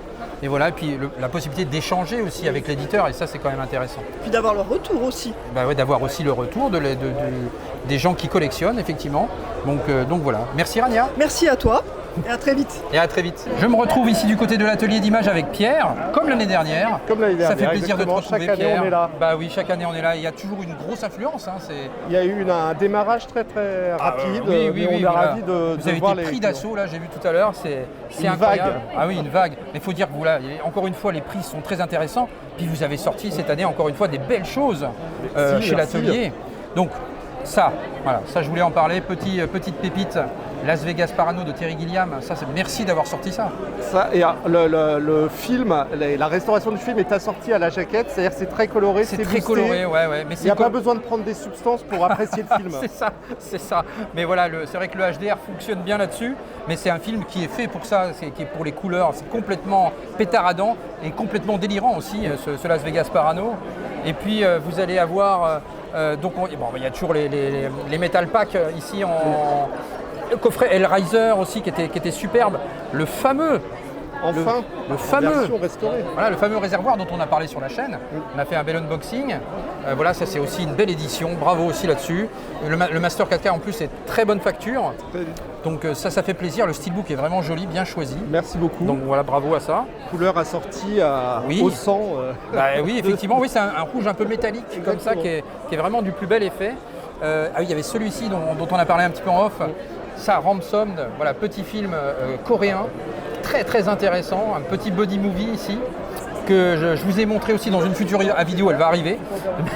Et voilà, et puis la possibilité d'échanger aussi avec l'éditeur, et ça c'est quand même intéressant.
Et puis d'avoir le retour aussi.
D'avoir aussi le retour des gens qui collectionnent, effectivement. Donc voilà. Merci Rania.
Merci à toi. Et à très vite.
Et à très vite. Je me retrouve ici du côté de l'atelier d'image avec Pierre, comme l'année dernière.
Ça
fait plaisir de te retrouver,
chaque
Pierre.
année, on est là.
Oui, chaque année on est là. Il y a toujours une grosse influence.
Il y a eu un démarrage très rapide.
Oui,
on est ravis de
Vous avez été pris d'assaut, là, j'ai vu tout à l'heure. C'est incroyable.
Vague.
Ah oui, une vague. Mais il faut dire que encore une fois, les prix sont très intéressants. Puis vous avez sorti cette année encore une fois des belles choses chez l'atelier. Donc ça, je voulais en parler. Petite pépite. Las Vegas Parano de Terry Gilliam, merci d'avoir sorti ça.
Et le film, la restauration du film est assortie à la jaquette, c'est-à-dire c'est très coloré,
c'est très coloré, ouais. Mais
il n'y a pas besoin de prendre des substances pour apprécier le film.
c'est ça. Mais voilà, c'est vrai que le HDR fonctionne bien là-dessus, mais c'est un film qui est fait pour ça, qui est pour les couleurs, c'est complètement pétaradant et complètement délirant aussi, ce Las Vegas Parano. Et puis vous allez avoir, il y a toujours les Metal Pack ici en... Le coffret Hellraiser aussi qui était superbe. Le fameux
version restaurée.
Voilà, le fameux réservoir dont on a parlé sur la chaîne. On a fait un bel unboxing. Ça c'est aussi une belle édition. Bravo aussi là-dessus. Le Master 4K en plus est très bonne facture. Donc ça fait plaisir. Le steelbook est vraiment joli, bien choisi.
Merci beaucoup.
Donc voilà, bravo à ça.
Couleur assortie au sang.
Oui, effectivement, c'est un rouge un peu métallique comme ça qui est vraiment du plus bel effet. Il y avait celui-ci dont on a parlé un petit peu en off. Ça, Ransomed, voilà, petit film coréen, très très intéressant, un petit body movie ici. que je vous ai montré aussi dans une future vidéo, elle va arriver.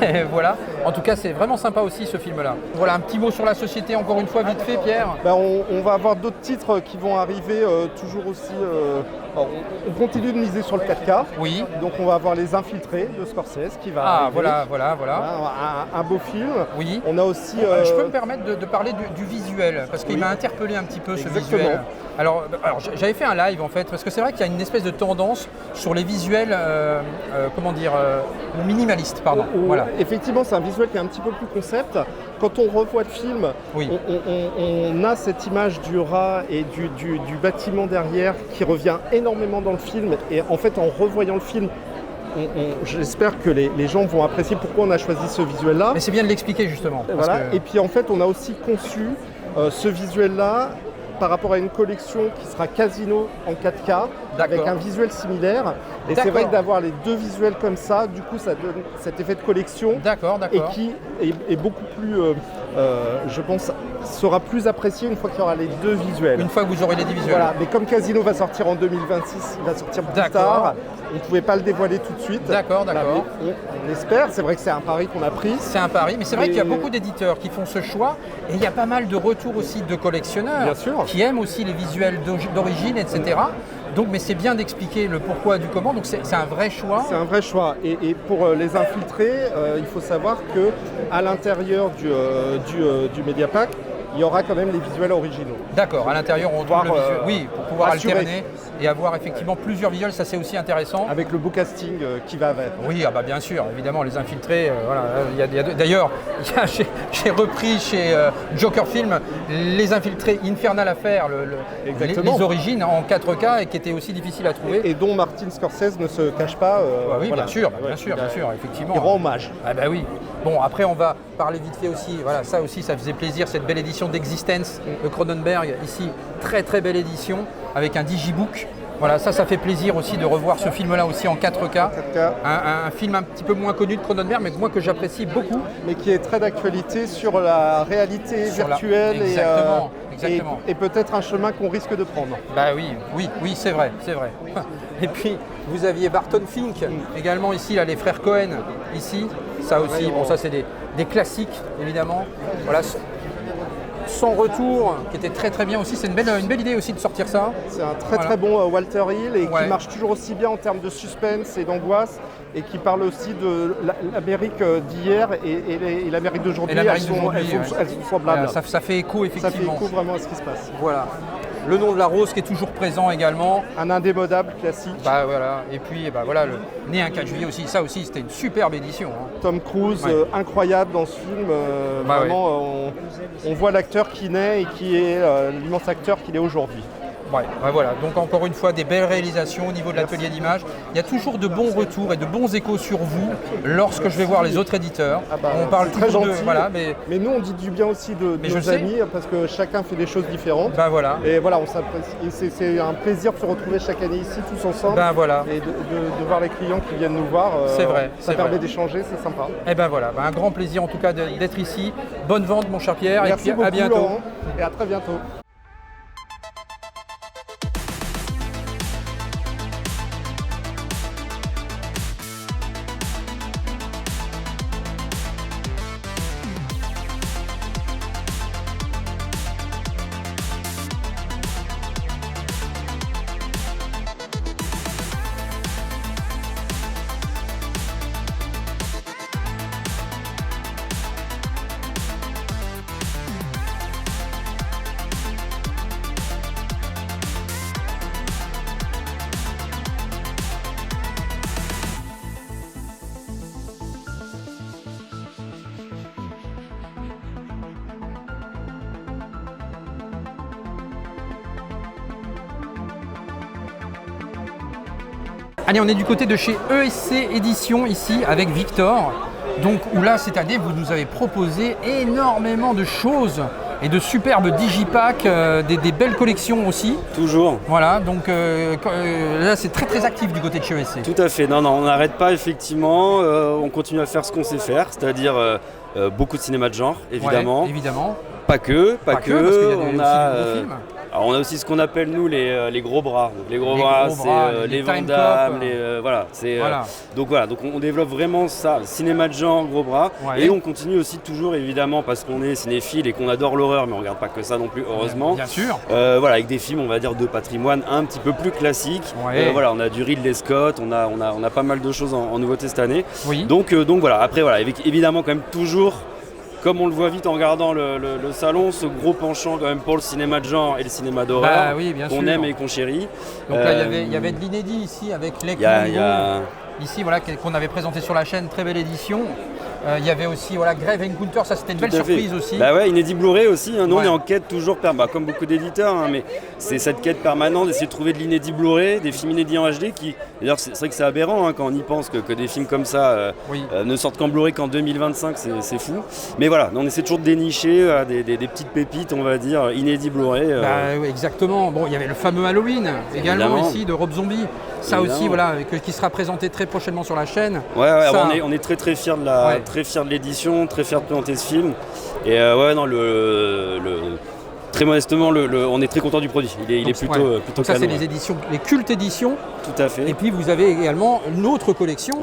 Mais voilà, en tout cas c'est vraiment sympa aussi ce film-là. Voilà, un petit mot sur la société encore une fois vite fait, Pierre.
On va avoir d'autres titres qui vont arriver toujours aussi. On continue de miser sur le 4K.
Oui.
Donc on va avoir Les Infiltrés de Scorsese qui va arriver.
Voilà.
Un beau film.
Oui.
On a aussi.
Je peux me permettre de parler du visuel parce qu'il m'a interpellé un petit peu ce visuel. Alors j'avais fait un live en fait parce que c'est vrai qu'il y a une espèce de tendance sur les visuels, minimalistes, pardon. Voilà.
Effectivement, c'est un visuel qui est un petit peu plus concept. Quand on revoit le film, on a cette image du rat et du bâtiment derrière qui revient énormément dans le film. Et en fait, en revoyant le film, j'espère que les gens vont apprécier pourquoi on a choisi ce visuel-là.
Mais c'est bien de l'expliquer justement.
Voilà. Et puis en fait, on a aussi conçu ce visuel-là par rapport à une collection qui sera Casino en 4K avec un visuel similaire. Et c'est vrai que d'avoir les deux visuels comme ça, du coup ça donne cet effet de collection et qui est beaucoup plus, je pense, sera plus apprécié une fois qu'il y aura les deux visuels.
Une fois que vous aurez les deux visuels.
Voilà, mais comme Casino va sortir en 2026, il va sortir plus tard, on ne pouvait pas le dévoiler tout de suite.
D'accord.
On l'espère, c'est vrai que c'est un pari qu'on a pris.
C'est un pari, mais c'est vrai qu'il y a beaucoup d'éditeurs qui font ce choix et il y a pas mal de retours aussi de collectionneurs qui aiment aussi les visuels d'origine, etc. Donc, mais c'est bien d'expliquer le pourquoi du comment, donc c'est un vrai choix.
C'est un vrai choix. Et pour Les Infiltrés, il faut savoir qu'à l'intérieur du Mediapack, il y aura quand même les visuels originaux.
D'accord, à l'intérieur on trouve le visuel. Oui, pour pouvoir alterner et avoir effectivement plusieurs visuels, ça c'est aussi intéressant.
Avec le beau casting qui va avec.
Oui, bien sûr, évidemment, Les Infiltrés. D'ailleurs, j'ai repris chez Joker Film Les Infiltrés Infernal Affair, les origines en 4K et qui étaient aussi difficiles à trouver.
Et dont Martin Scorsese ne se cache pas.
Oui, bien sûr, effectivement.
Il rend hommage.
Oui. Bon, après on va parler vite fait aussi, voilà, ça aussi ça faisait plaisir, cette belle édition d'Existence de Cronenberg, ici, très très belle édition, avec un digibook. Voilà, ça fait plaisir aussi de revoir ce film-là aussi en 4K. Un film un petit peu moins connu de Cronenberg, mais moi que j'apprécie beaucoup.
Mais qui est très d'actualité sur la réalité virtuelle
exactement.
Et peut-être un chemin qu'on risque de prendre.
Oui, c'est vrai. Et puis, vous aviez Barton Fink, également ici, là, les frères Cohen, ici. Ça aussi, ça c'est des classiques, évidemment. Voilà. Son retour, qui était très très bien aussi, c'est une belle idée aussi de sortir ça.
C'est un très bon Walter Hill et qui marche toujours aussi bien en termes de suspense et d'angoisse et qui parle aussi de l'Amérique d'hier et l'Amérique d'aujourd'hui. Elles sont semblables.
Ça fait écho effectivement.
Ça fait écho vraiment à ce qui se passe.
Voilà. Le nom de la rose qui est toujours présent également.
Un indémodable classique.
Et puis le Né un 4 juillet aussi. Ça aussi, c'était une superbe édition.
Tom Cruise, incroyable dans ce film. Vraiment, on voit l'acteur qui naît et qui est l'immense acteur qu'il est aujourd'hui.
Voilà, donc encore une fois des belles réalisations au niveau de l'atelier d'image. Il y a toujours de bons retours et de bons échos sur vous lorsque je vais voir les autres éditeurs.
On parle très gentil. Mais nous on dit du bien aussi de nos amis parce que chacun fait des choses différentes. Et voilà, on s'apprécie. C'est un plaisir de se retrouver chaque année ici tous ensemble. Et de voir les clients qui viennent nous voir.
C'est vrai.
Ça permet d'échanger, c'est sympa.
Un grand plaisir en tout cas d'être ici. Bonne vente mon cher Pierre.
Merci
et puis
beaucoup,
à bientôt.
Laurent, et à très bientôt.
Allez, on est du côté de chez ESC Éditions ici avec Victor. Donc où là cette année vous nous avez proposé énormément de choses et de superbes digipacks, des belles collections aussi.
Toujours.
Voilà, donc là c'est très très actif du côté de chez ESC.
Tout à fait, non, on n'arrête pas effectivement, on continue à faire ce qu'on sait faire, c'est-à-dire beaucoup de cinéma de genre évidemment.
Ouais, évidemment.
Pas que,
parce qu'il y a aussi des beaux films.
Alors on a aussi ce qu'on appelle nous les gros bras. Donc, les gros bras, c'est les Van Damme, donc on développe vraiment ça, cinéma de genre, gros bras, et on continue aussi toujours évidemment parce qu'on est cinéphile et qu'on adore l'horreur, mais on regarde pas que ça non plus, heureusement.
Bien sûr.
Avec des films, on va dire de patrimoine un petit peu plus classiques. On a du Ridley Scott, on a pas mal de choses en nouveauté cette année.
Oui.
Donc voilà. Après avec évidemment quand même toujours. Comme on le voit vite en regardant le salon, ce gros penchant quand même pour le cinéma de genre et le cinéma d'horreur qu'on aime et qu'on chérit.
Donc là, il y avait de l'inédit ici avec Lake ici qu'on avait présenté sur la chaîne, très belle édition. Il y avait aussi Grave Encounter, ça c'était une belle surprise aussi.
Inédit Blu-ray aussi, nous on est en quête toujours, comme beaucoup d'éditeurs, mais c'est cette quête permanente d'essayer de trouver de l'inédit Blu-ray, des films inédits en HD qui, d'ailleurs c'est vrai que c'est aberrant quand on y pense que des films comme ça ne sortent qu'en Blu-ray qu'en 2025, c'est fou. Mais voilà, on essaie toujours de dénicher des petites pépites, on va dire, inédits Blu-ray.
Oui, exactement. Bon, il y avait le fameux Halloween également ici de Rob Zombie. Ça aussi, qui sera présenté très prochainement sur la chaîne.
On est très très fiers de l'édition, très fiers de présenter ce film. Et très modestement, on est très content du produit. Il est plutôt
donc ça, canon, c'est les éditions, les cultes éditions.
Tout à fait.
Et puis vous avez également une autre collection.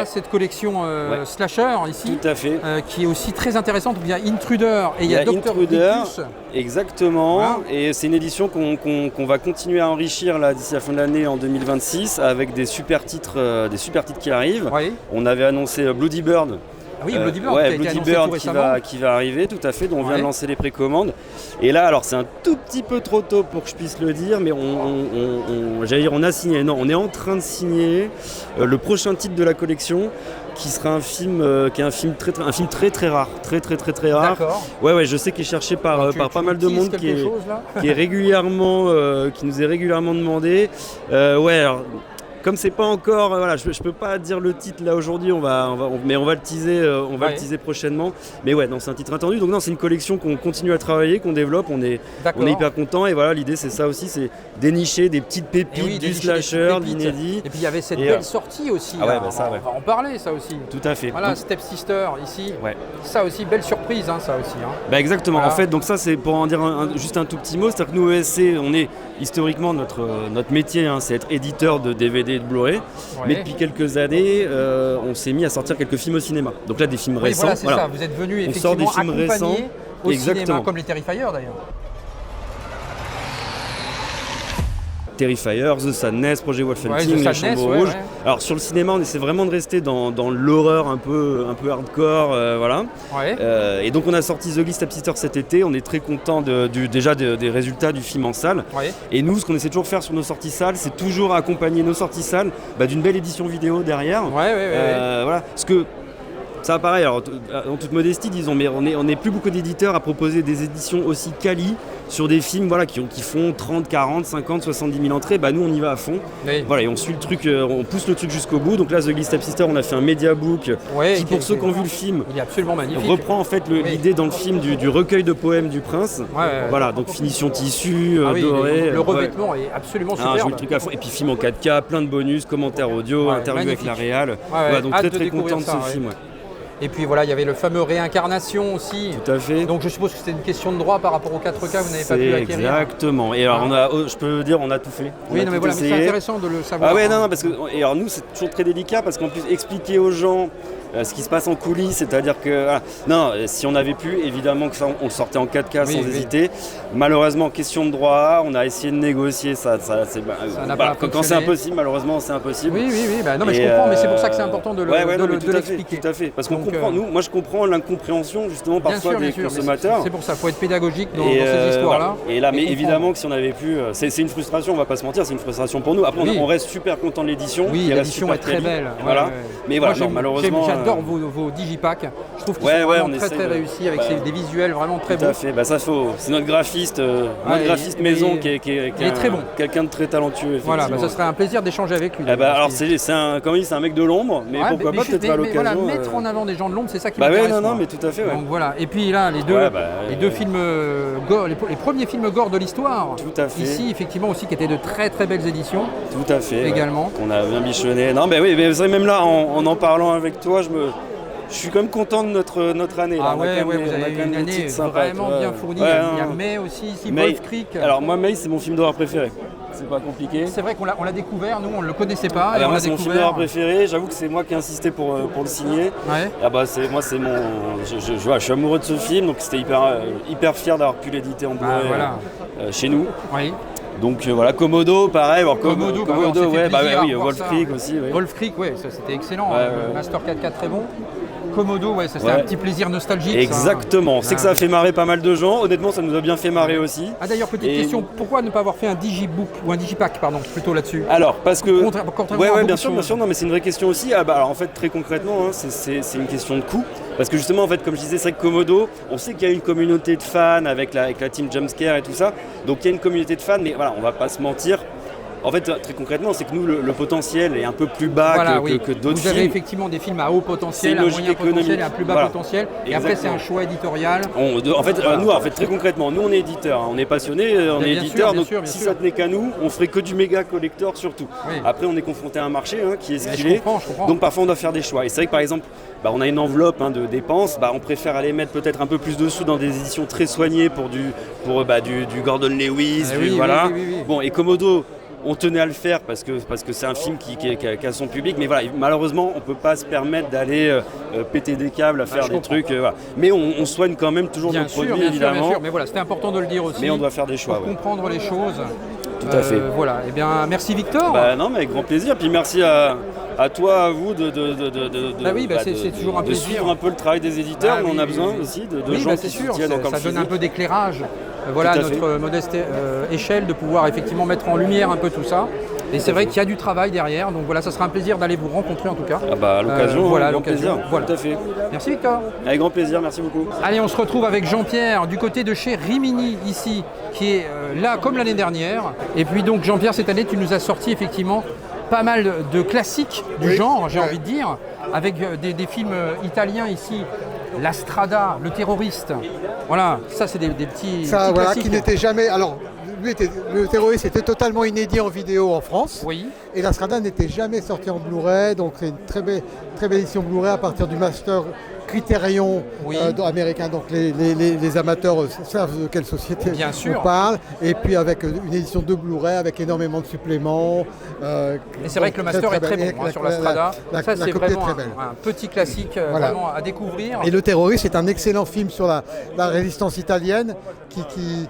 Cette collection slasher ici.
Tout à fait.
Qui est aussi très intéressante. Il y a Intruder et il y a Dr. Rictus.
Exactement. Voilà. Et c'est une édition qu'on va continuer à enrichir là d'ici la fin de l'année en 2026 avec des super titres qui arrivent. On avait annoncé Bloody Bird.
Oui, Bloody Bird,
qui va arriver, tout à fait, dont on vient de lancer les précommandes. Et là, alors c'est un tout petit peu trop tôt pour que je puisse le dire, mais on a signé, on est en train de signer le prochain titre de la collection, qui sera un film très très rare, très rare.
D'accord.
Je sais qu'il est cherché par pas mal de monde, qui est régulièrement, qui nous est régulièrement demandé. Comme c'est pas encore, je peux pas dire le titre là aujourd'hui, mais on va le teaser, le teaser prochainement. Mais c'est un titre attendu. Donc c'est une collection qu'on continue à travailler, qu'on développe. On est hyper content. Et l'idée c'est ça aussi, c'est dénicher des petites pépites du slasher, de l'inédit.
Et puis il y avait cette belle sortie aussi. On va en parler ça aussi.
Tout à fait.
Voilà, Step Sister ici. Ça aussi, belle surprise, ça aussi.
Exactement. En fait, donc ça c'est pour en dire juste un tout petit mot, c'est-à-dire que nous ESC, on est historiquement notre métier, c'est être éditeur de DVD et de Blu-ray, mais depuis quelques années, on s'est mis à sortir quelques films au cinéma. Donc là, des films récents.
Ça. Vous êtes venu effectivement accompagner au cinéma, comme les Terrifier d'ailleurs.
Terrifier, The Sadness, Projet Wolfenstein, Les Chambres Rouges. Alors sur le cinéma, on essaie vraiment de rester dans l'horreur un peu hardcore, et donc on a sorti The Ghostly Stepsister cet été. On est très content des résultats du film en salle. Et nous, ce qu'on essaie toujours de faire sur nos sorties salles, c'est toujours accompagner nos sorties salles d'une belle édition vidéo derrière. Parce que ça pareil, alors en toute modestie disons, mais on n'est plus beaucoup d'éditeurs à proposer des éditions aussi quali sur des films qui font 30, 40, 50, 70 000 entrées. Nous on y va à fond. Et on suit le truc, on pousse le truc jusqu'au bout. Donc là, The Ghostly Stepsister, on a fait un media book qui, pour ceux qui ont vu le film,
il est absolument magnifique.
Reprend en fait l'idée dans le film du recueil de poèmes du prince. Donc finition tissu, doré.
Le revêtement est absolument super.
Le truc à fond. Et puis film en 4K, plein de bonus, commentaires audio, interview avec la réal. Donc très content de ce film.
Et puis il y avait le fameux Réincarnation aussi.
Tout à fait.
Donc je suppose que c'était une question de droit par rapport au 4K, vous n'avez pas pu l'acquérir.
Exactement. Et alors je peux dire, on a tout fait.
Mais c'est intéressant de le savoir.
Parce que alors nous c'est toujours très délicat parce qu'on peut expliquer aux gens ce qui se passe en coulisses, c'est-à-dire que si on avait pu, évidemment que ça, on le sortait en 4K sans hésiter. Malheureusement, question de droit, on a essayé de négocier ça quand c'est impossible, malheureusement c'est impossible.
Oui, mais je comprends, mais c'est pour ça que c'est important de l'expliquer.
Tout à fait, parce qu'on comprend, moi je comprends l'incompréhension justement parfois des consommateurs.
C'est pour ça, il faut être pédagogique dans ces histoires-là.
Et là, mais évidemment que si on avait pu, c'est une frustration, on va pas se mentir, c'est une frustration pour nous. Après, on reste super content de l'édition.
Oui, l'édition est très belle.
Mais malheureusement.
J'adore vos digipacks. Je trouve qu'ils sont vraiment très réussis avec des visuels vraiment très bons.
Tout à fait. C'est notre graphiste, maison qui est
très bon.
Quelqu'un de très talentueux.
Voilà, ça serait un plaisir d'échanger avec lui.
Alors comme il dit, c'est un mec de l'ombre, mais pourquoi pas peut-être à l'occasion.
Mettre en avant des gens de l'ombre, c'est ça qui m'intéresse.
Mais tout à fait.
Donc voilà. Et puis là, les deux films gore, les premiers films gore de l'histoire.
Tout à fait.
Ici, effectivement aussi, qui étaient de très très belles éditions.
Tout à fait.
Également.
On a bien bichonné. Non, mais c'est vrai, même là, en parlant avec toi, Je suis quand même content de notre année.
Ah ouais, vous avez une année vraiment bien fournie. Il y a May aussi ici, Wolf Creek.
Alors moi, May, c'est mon film d'horreur préféré. C'est pas compliqué.
C'est vrai qu'on l'a découvert, nous on ne le connaissait pas.
Alors moi c'est mon film d'horreur préféré, j'avoue que c'est moi qui ai insisté pour le signer.
Ouais.
Ah bah c'est mon. Je suis amoureux de ce film, donc c'était hyper fier d'avoir pu l'éditer en Blu-ray chez nous.
Oui.
Donc voilà, Komodo, pareil.
Komodo,
Wolf Creek aussi. Ouais.
Wolf Creek, ça c'était excellent. Master 4K très bon. Komodo, ça c'était un petit plaisir nostalgique.
Exactement, c'est que ça a fait marrer pas mal de gens. Honnêtement, ça nous a bien fait marrer aussi.
Ah d'ailleurs, petite question, pourquoi ne pas avoir fait un digibook ou un digipack, plutôt là-dessus?
Alors, parce que... bien sûr, non, mais c'est une vraie question aussi. Alors en fait, très concrètement, c'est une question de coût. Parce que justement, en fait, comme je disais, c'est vrai que Komodo, on sait qu'il y a une communauté de fans avec la team Jumpscare et tout ça. Donc il y a une communauté de fans, mais voilà, on va pas se mentir. En fait, très concrètement, c'est que nous, le potentiel est un peu plus bas que d'autres films.
Vous avez effectivement des films à haut potentiel, à moyen potentiel et à plus bas potentiel. Et après, c'est un choix éditorial.
Nous, très concrètement, nous, on est éditeurs. On est passionnés, on est éditeurs. Donc, si ça tenait qu'à nous, on ferait que du méga collector surtout. Oui. Après, on est confronté à un marché qui est ce qu'il est. Donc, parfois, on doit faire des choix. Et c'est vrai que, par exemple, on a une enveloppe de dépenses. On préfère aller mettre peut-être un peu plus de sous dans des éditions très soignées pour du Gordon Lewis. Bon, et Komodo, on tenait à le faire parce que c'est un film qui a son public, mais voilà, malheureusement, on ne peut pas se permettre d'aller péter des câbles, à faire des trucs. Mais on soigne quand même toujours nos produits, évidemment.
Bien sûr, mais voilà, c'était important de le dire aussi.
Mais on doit faire des choix.
Pour comprendre les choses.
Tout à fait.
Voilà, et bien merci Victor.
Non, mais avec grand plaisir. Puis merci à toi, à vous de
c'est toujours un plaisir.
Suivre un peu le travail des éditeurs. On en a besoin aussi de gens qui soutiennent encore le physique.
Ça donne un peu d'éclairage. Voilà notre modeste échelle de pouvoir effectivement mettre en lumière un peu tout ça. Et c'est vrai qu'il y a du travail derrière, donc voilà, ça sera un plaisir d'aller vous rencontrer en tout cas.
À l'occasion, grand plaisir.
Voilà.
Tout à fait.
Merci Victor.
Avec grand plaisir, merci beaucoup.
Allez, on se retrouve avec Jean-Pierre du côté de chez Rimini ici, qui est là comme l'année dernière. Et puis donc Jean-Pierre, cette année, tu nous as sorti effectivement pas mal de classiques du genre, j'ai envie de dire, avec des films italiens ici. La Strada, le terroriste. Voilà, ça c'est des petits classiques.
Qui n'était jamais... Alors, le terroriste était totalement inédit en vidéo en France.
Oui.
Et la Strada n'était jamais sortie en Blu-ray. Donc c'est une très belle édition Blu-ray à partir du Master Criterion américain. Donc les amateurs savent de quelle société on parle. Et puis avec une édition de Blu-ray avec énormément de suppléments.
Et c'est vrai que le Master est très bon sur la Strada. Ça c'est vraiment un petit classique vraiment à découvrir.
Et le terroriste est un excellent film sur la résistance italienne qui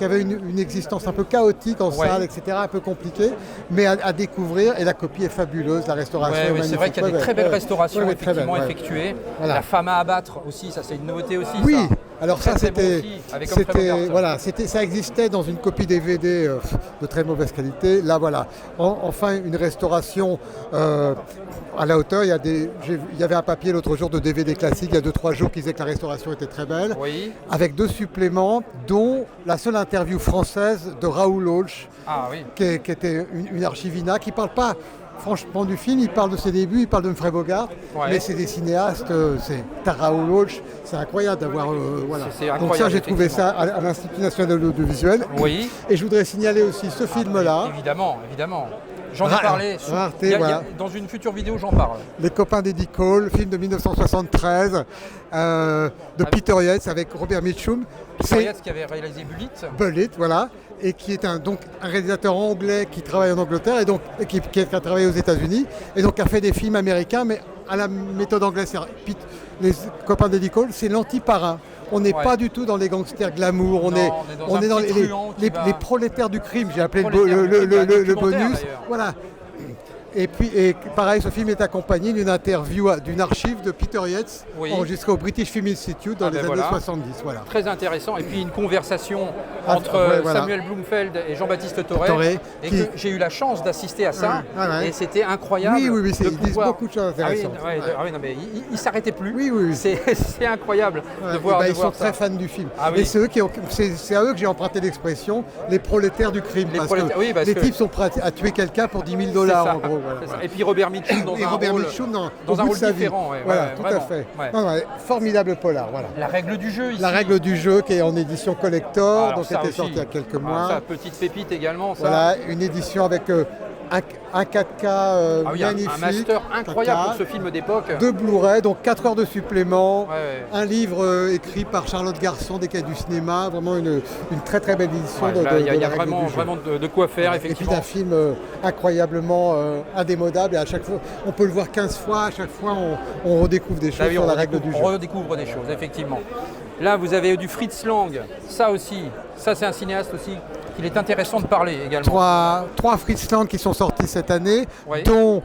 avait une existence un peu chaotique en salle, etc., un peu compliquée, mais à découvrir. Et la copie est fabuleuse, la restauration est magnifique.
C'est vrai qu'il y a des très belles restaurations effectuées. Voilà. La femme à abattre aussi, ça c'est une nouveauté aussi.
Oui,
ça.
alors ça c'était ça existait dans une copie DVD de très mauvaise qualité. Là voilà, enfin une restauration à la hauteur. Il y avait un papier l'autre jour de DVD classique, il y a 2-3 jours qui disait que la restauration était très belle, avec 2 suppléments, dont la seule interview française de Raoul Walsh, qui était une archivina, qui ne parle pas franchement du film, il parle de ses débuts, il parle de Humphrey Bogart, mais c'est des cinéastes, c'est Raoul Walsh, c'est incroyable d'avoir... Donc ça, j'ai trouvé ça à l'Institut national de l'audiovisuel.
Oui.
Et je voudrais signaler aussi ce film-là.
Évidemment. J'en ai parlé. Dans une future vidéo, j'en parle.
Les copains d'Eddie Cole, film de 1973 de Peter Yates avec Robert Mitchum.
Peter Yates qui avait réalisé
Bullitt, voilà. Et qui est un réalisateur anglais qui travaille en Angleterre et qui a travaillé aux États-Unis et donc a fait des films américains, mais à la méthode anglaise. Les copains d'Eddie Cole, c'est l'anti-parrain. On n'est pas du tout dans les gangsters glamour, on est dans les prolétaires du crime, j'ai appelé le bonus. Voilà. Et pareil, ce film est accompagné d'une interview, d'une archive de Peter Yates, enregistrée au British Film Institute dans les années 70. Voilà.
Très intéressant. Et puis une conversation entre Samuel Blumfeld et Jean-Baptiste Toré, et que j'ai eu la chance d'assister à ça. Et c'était incroyable.
Oui, ils disent beaucoup de choses intéressantes.
Il ne s'arrêtait plus. Oui. C'est incroyable de voir
ils sont très fans du film. Et c'est à eux que j'ai emprunté l'expression, les prolétaires du crime. Parce que les types sont prêts à tuer quelqu'un pour $10 000 en gros.
Voilà. Et puis Robert Mitchum dans un rôle différent.
Voilà, tout à fait. Formidable polar. Voilà.
La règle du jeu ici.
La règle du jeu qui est en édition collector, donc c'était sorti il y a quelques mois.
Ça, petite pépite également. Ça.
Voilà, une édition avec un 4K magnifique.
Un master incroyable pour ce film d'époque.
2 Blu-ray, donc 4 heures de supplément. Un livre écrit par Charlotte Garçon, des Cahiers du cinéma. Vraiment une très très belle édition.
Il y a vraiment de quoi faire, effectivement.
Et puis un film incroyablement indémodable. Et à chaque fois, on peut le voir 15 fois. À chaque fois, on redécouvre des choses sur la règle du jeu.
On redécouvre des choses, effectivement. Là, vous avez du Fritz Lang. Ça aussi, c'est un cinéaste aussi. Il est intéressant de parler également.
3 Fritz Lang qui sont sortis cette année, dont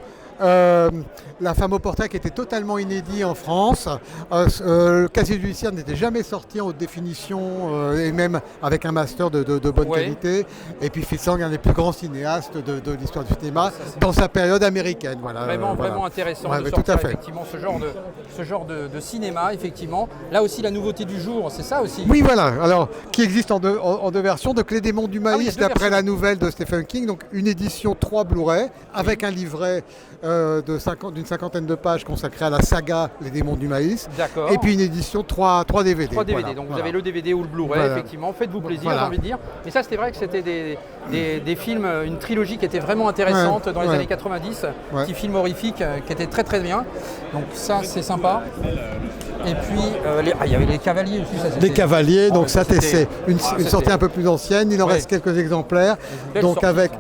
La femme au portrait qui était totalement inédit en France. Le casier judiciaire n'était jamais sorti en haute définition et même avec un master de bonne qualité. Et puis Fritz Lang, un des plus grands cinéastes de l'histoire du cinéma dans sa période américaine. Voilà,
vraiment intéressant de sortir effectivement ce genre de cinéma, effectivement. Là aussi, la nouveauté du jour, c'est ça aussi.
Oui, voilà. Alors, qui existe en deux versions. Donc, Les démons du maïs, d'après la nouvelle de Stephen King. Donc, une édition 3 Blu-ray avec un livret d'une cinquantaine de pages consacré à la saga Les démons du maïs.
D'accord.
Et puis une édition 3 DVD.
3 DVD. Donc, vous avez le DVD ou le Blu-ray, effectivement. Faites-vous plaisir, j'ai envie de dire. Mais ça, c'était vrai que c'était des films, une trilogie qui était vraiment intéressante dans les années 90. Petit film horrifique qui était très très bien. Donc, ça, c'est sympa. Et puis, il y avait les Cavaliers aussi.
Les Cavaliers, donc ça c'est une sortie un peu plus ancienne. Il en reste quelques exemplaires. Donc sortie, avec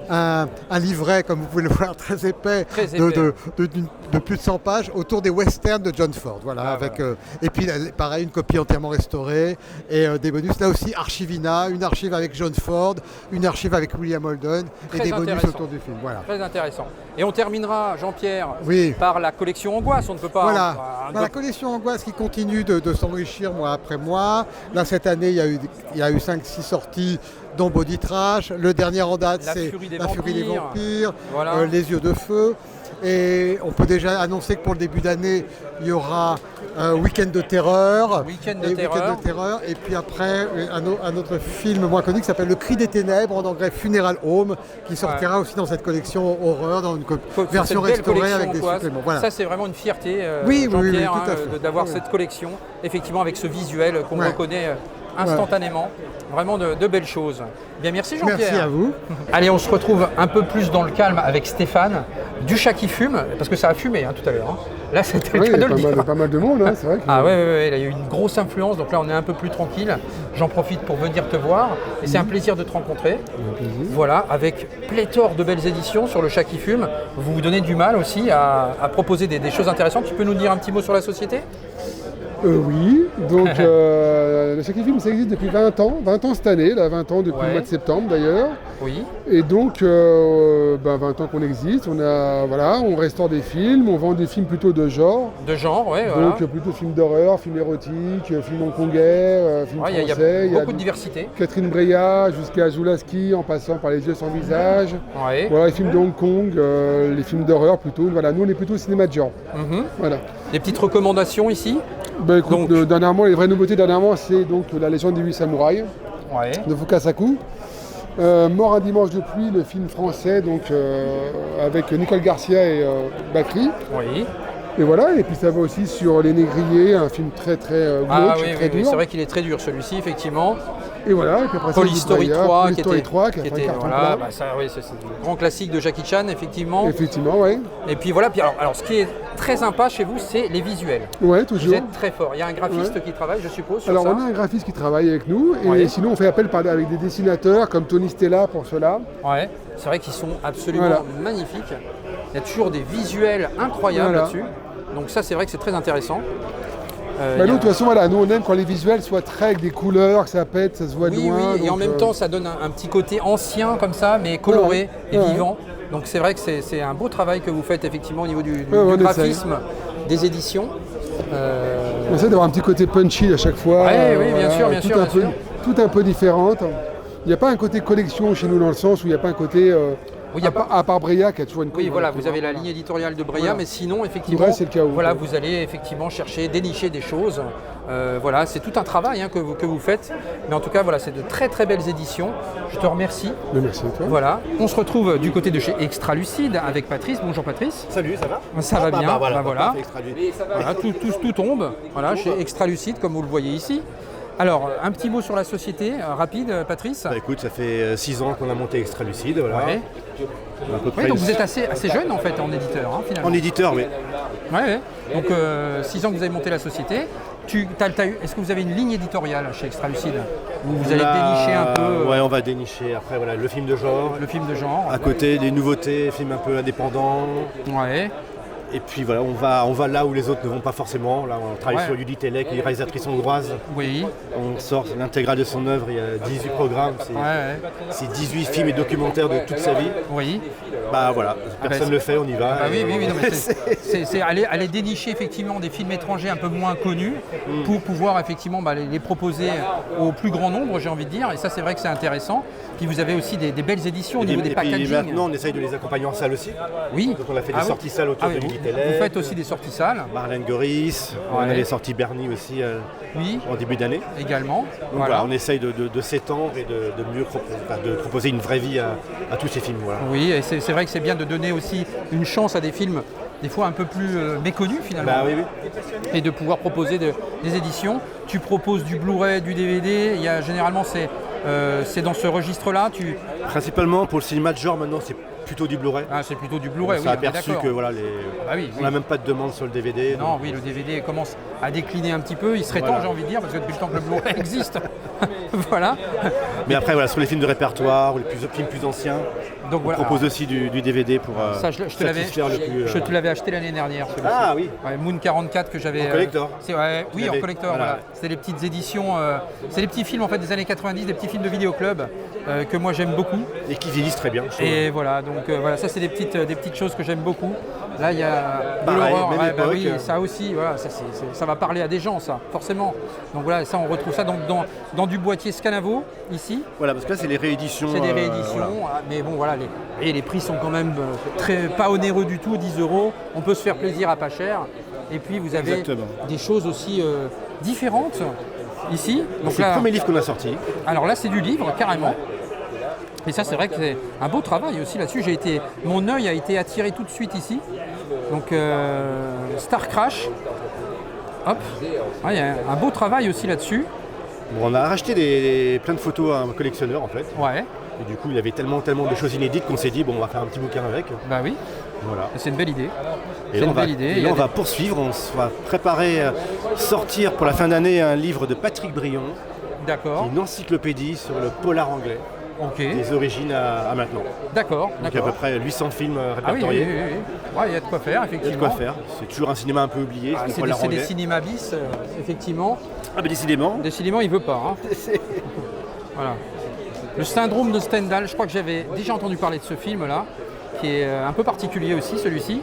un livret, comme vous pouvez le voir, très épais, de plus de 100 pages, autour des westerns de John Ford. Voilà, et puis pareil, une copie entièrement restaurée et des bonus. Là aussi, Archivina, une archive avec John Ford, une archive avec William Holden et des bonus autour du film. Voilà.
Très intéressant. Et on terminera, Jean-Pierre, par la collection Angoisse. On ne peut pas...
Voilà, la collection Angoisse qui continue de s'enrichir mois après mois. Là, cette année, il y a eu 5-6 sorties, dont Body Trash. Le dernier en date, c'est La Furie des Vampires, Les Yeux de Feu. Et on peut déjà annoncer que pour le début d'année, il y aura Week-end de Terreur. Et puis après, un autre film moins connu qui s'appelle Le Cri des Ténèbres, en anglais Funeral Home, qui sortira aussi dans cette collection horreur, dans une version restaurée avec des suppléments. Voilà.
Ça, c'est vraiment une fierté, Jean-Pierre, d'avoir cette collection, effectivement, avec ce visuel qu'on reconnaît instantanément. Vraiment de belles choses. Bien, merci Jean-Pierre.
Merci à vous.
Allez, on se retrouve un peu plus dans le calme avec Stéphane, du chat qui fume, parce que ça a fumé tout à l'heure. Là, c'était le cas de le dire.
Il y a pas mal de monde, c'est vrai.
Il y a eu une grosse influence, donc là, on est un peu plus tranquille. J'en profite pour venir te voir, et c'est un plaisir de te rencontrer. Voilà, avec pléthore de belles éditions sur le chat qui fume. Vous vous donnez du mal aussi à proposer des choses intéressantes. Tu peux nous dire un petit mot sur la société ?
Oui, donc le chat qui fume, ça existe depuis 20 ans cette année, 20 ans depuis le mois de septembre d'ailleurs.
Oui.
Et donc 20 ans qu'on existe, on restaure des films, on vend des films plutôt de genre.
De genre, oui.
Donc plutôt films d'horreur, films érotiques, films hongkongais, films français.
Il y a beaucoup de diversité.
Catherine Breillat jusqu'à Zulaski en passant par Les Yeux sans visage. Voilà, les films de Hong Kong, les films d'horreur plutôt. Voilà, nous on est plutôt au cinéma de genre. Voilà.
Des petites recommandations ici ?
Écoute, dernièrement, les vraies nouveautés c'est donc La Légende des 8 samouraïs de Fukasaku. Mort un dimanche de pluie, le film français avec Nicole Garcia et Bakri.
Oui.
Et voilà, et puis ça va aussi sur Les Négriers, un film très glauque, très dur.
C'est vrai qu'il est très dur celui-ci, effectivement.
Et voilà, et puis après
Police Story 3 qui était
voilà,
c'est un grand classique de Jackie Chan, effectivement.
Effectivement, oui.
Et puis voilà, alors ce qui est très sympa chez vous, c'est les visuels.
Oui, toujours.
Vous êtes très fort. Il y a un graphiste qui travaille, je suppose, sur ça.
Alors on a un graphiste qui travaille avec nous, et sinon on fait appel avec des dessinateurs comme Tony Stella pour cela.
Ouais, c'est vrai qu'ils sont absolument magnifiques. Il y a toujours des visuels incroyables là-dessus. Donc ça, c'est vrai que c'est très intéressant.
Nous, de toute façon, nous on aime quand les visuels soient très avec des couleurs, que ça pète, ça se voit de loin.
Oui, et en même temps, ça donne un petit côté ancien comme ça, mais coloré et vivant. Donc c'est vrai que c'est un beau travail que vous faites effectivement au niveau du graphisme des éditions.
On essaie d'avoir un petit côté punchy à chaque fois.
Oui, bien sûr.
Tout un peu différente. Il n'y a pas un côté collection chez nous dans le sens où il n'y a pas un côté... à part Breillat qui a toujours une...
Oui, voilà, vous avez la ligne éditoriale de Breillat, mais sinon, effectivement,
c'est le cas
vous allez effectivement chercher, dénicher des choses. C'est tout un travail que vous faites. Mais en tout cas, c'est de très très belles éditions. Je te remercie.
Merci à toi.
Voilà. On se retrouve du côté de chez Extra Lucide avec Patrice. Bonjour Patrice.
Salut, ça va ?
Ça va bien. Voilà.
Tout
Tout tombe. Voilà, chez Extra Lucide, comme vous le voyez ici. Alors, un petit mot sur la société, rapide, Patrice.
Écoute, ça fait 6 ans qu'on a monté Extra Lucide. Voilà.
Ouais. Donc vous êtes assez jeune en fait en éditeur, finalement.
En éditeur, oui.
Ouais. Donc 6 ans que vous avez monté la société. Est-ce que vous avez une ligne éditoriale chez Extra Lucide où vous allez dénicher un peu
Ouais, on va dénicher. Après, voilà, le film de genre.
Le film de genre.
À côté, des nouveautés, films un peu indépendants.
Ouais.
Et puis voilà, on va là où les autres ne vont pas forcément. Là, on travaille sur Judith Hellec, une réalisatrice hongroise.
Oui.
On sort l'intégrale de son œuvre, il y a 18 programmes. C'est 18 films et documentaires de toute sa vie.
Oui.
Bah voilà, personne ne le fait, on y va.
Oui, non, mais c'est aller dénicher effectivement des films étrangers un peu moins connus pour pouvoir effectivement les proposer au plus grand nombre, j'ai envie de dire. Et ça, c'est vrai que c'est intéressant. Puis vous avez aussi des belles éditions au niveau des packaging.
Et maintenant, on essaye de les accompagner en salle aussi.
Oui.
Donc on a fait des sorties salles autour de Judith Hellec.
Vous faites aussi des sorties salles.
Marlène Goris, on a les sorties Bernie aussi en début d'année.
Également.
Donc voilà, on essaye de s'étendre et de mieux proposer une vraie vie à tous ces films. Voilà.
Oui, et c'est vrai que c'est bien de donner aussi une chance à des films des fois un peu plus méconnus finalement.
Bah, oui.
Et de pouvoir proposer des éditions. Tu proposes du Blu-ray, du DVD, généralement c'est dans ce registre-là.
Principalement pour le cinéma de genre maintenant c'est plutôt du Blu-ray.
Ah, c'est plutôt du Blu-ray,
on s'est aperçu que voilà, on n'a même pas de demande sur le DVD.
Non, oui, le DVD commence à décliner un petit peu. Il serait temps, j'ai envie de dire, parce que depuis le temps que le Blu-ray existe. Voilà.
Mais après, voilà, sur les films de répertoire, ou les films plus anciens,
donc,
on propose aussi du DVD pour
satisfaire le plus... Je te l'avais acheté l'année dernière, celui-ci.
Ah oui.
Moon 44 que j'avais...
En collector.
Oui, en collector, voilà. C'est les petites éditions, c'est les petits films en fait des années 90, des petits films de vidéoclub que moi j'aime beaucoup.
Et qui vieillissent très bien.
Et voilà, donc voilà, ça c'est des petites choses que j'aime beaucoup. Là il y a
l'horreur,
oui, ça aussi, voilà, ça va parler à des gens, ça, forcément. Donc voilà, ça on retrouve ça dans du boîtier Scanavo, ici.
Voilà, parce que là c'est les rééditions.
C'est des rééditions, mais bon voilà, les prix sont quand même pas onéreux du tout, 10 €. On peut se faire plaisir à pas cher. Et puis vous avez des choses aussi différentes ici.
Donc c'est le premier livre qu'on a sorti.
Alors là c'est du livre, carrément. Et ça c'est vrai que c'est un beau travail aussi là-dessus. Mon œil a été attiré tout de suite ici. Donc Star Crash. Hop. Il y a un beau travail aussi là-dessus.
Bon, on a racheté plein de photos à un collectionneur en fait.
Ouais.
Et du coup il y avait tellement de choses inédites qu'on s'est dit bon on va faire un petit bouquin avec.
Bah oui.
Voilà.
C'est une belle idée.
Et là, on va poursuivre, on va préparer, sortir pour la fin d'année un livre de Patrick Brion.
D'accord.
Une encyclopédie sur le polar anglais. Des origines à maintenant.
D'accord.
Donc à peu près 800 films répertoriés.
Oui. Il y a de quoi faire, effectivement.
Il y a de quoi faire. C'est toujours un cinéma un peu oublié.
C'est des cinémas bis, effectivement.
Ah, mais décidément.
Décidément, il ne veut pas. Voilà. Le syndrome de Stendhal, je crois que j'avais déjà entendu parler de ce film-là, qui est un peu particulier aussi, celui-ci.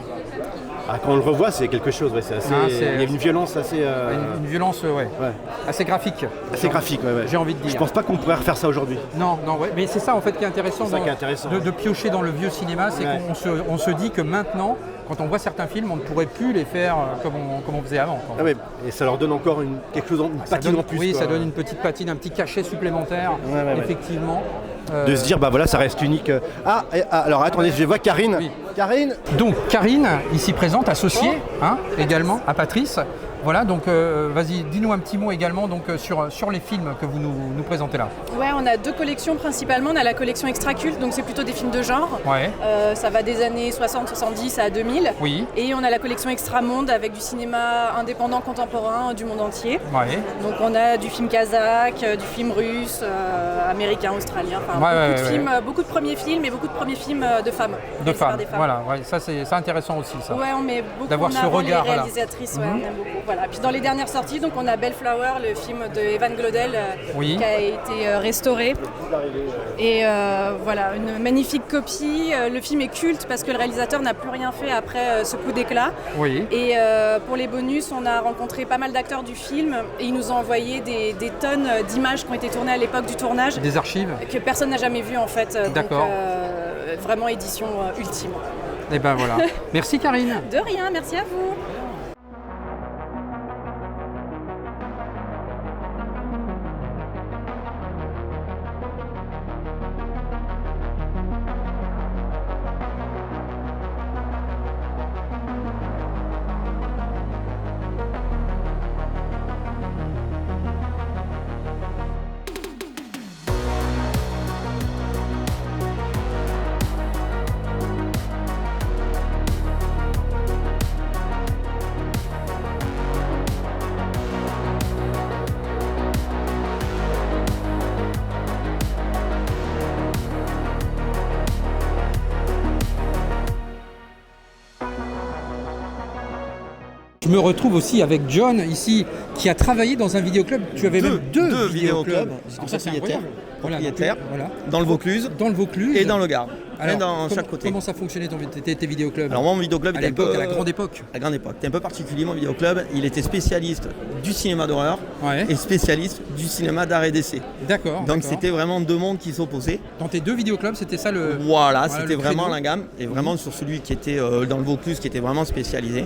Quand on le revoit, c'est quelque chose. Ouais, il y a une violence assez...
Une violence, assez graphique.
Assez graphique, ouais.
J'ai envie de dire.
Je pense pas qu'on pourrait refaire ça aujourd'hui.
Non, mais c'est ça en fait qui est intéressant, de piocher dans le vieux cinéma, c'est qu'on se dit que maintenant, quand on voit certains films, on ne pourrait plus les faire comme on faisait avant.
Et ça leur donne encore une patine en plus.
Oui, ça donne une petite patine, un petit cachet supplémentaire, effectivement.
De se dire, bah voilà, ça reste unique. Alors attendez, je vois Karine.
Oui.
Karine.
Donc Karine, ici présente, associée également à Patrice. Voilà, donc vas-y, dis-nous un petit mot également donc, sur les films que vous nous présentez là.
Ouais, on a deux collections principalement. On a la collection Extra-Culte, donc c'est plutôt des films de genre.
Ouais.
Ça va des années 60-70 à 2000.
Oui.
Et on a la collection Extra-Monde avec du cinéma indépendant contemporain du monde entier.
Ouais.
Donc on a du film kazakh, du film russe, américain, australien, beaucoup de premiers films et beaucoup de premiers films de femmes.
De femmes, voilà, ça c'est intéressant aussi ça.
Ouais, on met beaucoup
d'avoir
en avant
ce regard,
les réalisatrices, on aime beaucoup. Voilà. Puis dans les dernières sorties, donc on a Bellflower, le film de Evan Glodel qui a été restauré. Et voilà, une magnifique copie. Le film est culte parce que le réalisateur n'a plus rien fait après ce coup d'éclat.
Oui.
Et pour les bonus, on a rencontré pas mal d'acteurs du film et ils nous ont envoyé des tonnes d'images qui ont été tournées à l'époque du tournage.
Des archives
que personne n'a jamais vues en fait.
D'accord.
Donc, vraiment édition ultime.
Et ben voilà. Merci Karine.
De rien, merci à vous.
je me retrouve aussi avec John ici, qui a travaillé dans un vidéoclub. Tu avais même deux vidéoclubs.
Propriétaire, dans le Vaucluse. Et dans le Gard. Alors, dans chaque côté.
Comment ça fonctionnait tes vidéoclubs?
Alors moi, mon vidéoclub était
à la grande époque.
À la grande époque. C'était un peu particulier, mon vidéoclub. Il était spécialiste du cinéma d'horreur et spécialiste du cinéma d'art et d'essai.
D'accord.
Donc c'était vraiment deux mondes qui s'opposaient.
Dans tes deux vidéoclubs, c'était ça le...
Voilà, c'était vraiment la gamme. Et vraiment sur celui qui était dans le Vaucluse, qui était vraiment spécialisé.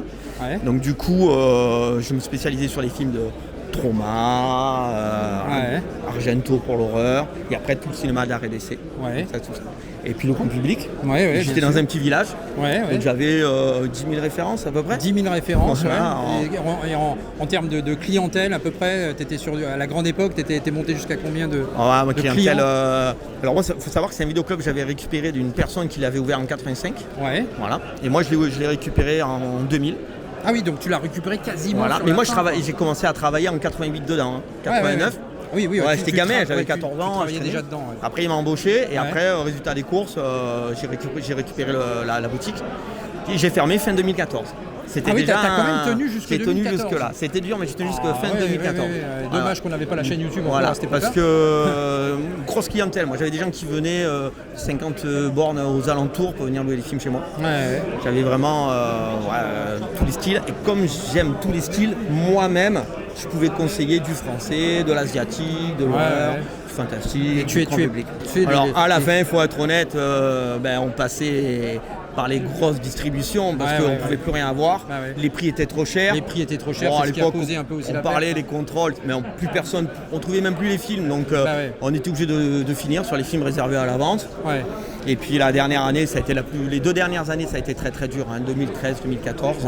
Donc du coup, je me spécialisais sur les films de Trauma, Argento pour l'horreur, et après tout le cinéma d'art et d'essai. Tout ça. Et puis le grand public. J'étais dans un petit village, donc j'avais 10 000 références à peu près.
10 000 références, Et en termes de clientèle, à peu près, à la grande époque, tu étais monté jusqu'à combien de
clientèle alors moi, il faut savoir que c'est un vidéoclub que j'avais récupéré d'une personne qui l'avait ouvert en 85. Voilà. Et moi, je l'ai récupéré en 2000.
Ah oui, donc tu l'as récupéré quasiment.
Voilà. Mais moi, j'ai commencé à travailler en 88 dedans, 89.
Oui,
j'étais gamin, j'avais 14 ans.
Tu travaillais déjà dedans.
Après, il m'a embauché et après, résultat des courses, j'ai récupéré la boutique. Et j'ai fermé fin 2014. C'était déjà.
T'as quand même tenu jusque 2014.
J'ai tenu jusque-là. C'était dur, mais j'ai tenu jusque fin 2014.
Dommage qu'on n'avait pas la chaîne YouTube.
Parce que grosse clientèle. Moi, j'avais des gens qui venaient 50 bornes aux alentours pour venir louer les films chez moi. J'avais vraiment tous les styles. Et comme j'aime tous les styles, moi-même, je pouvais conseiller du français, de l'asiatique, de l'horreur, du fantastique, du grand public. Alors, à la fin, il faut être honnête, on passait par les grosses distributions parce qu'on ne pouvait plus rien avoir. Les prix étaient trop chers.
À l'époque,
on parlait des contrôles, mais plus personne, on trouvait même plus les films, donc on était obligé de finir sur les films réservés à la vente. Et puis la dernière année, ça a été les 2 dernières années, ça a été très très dur, 2013, 2014.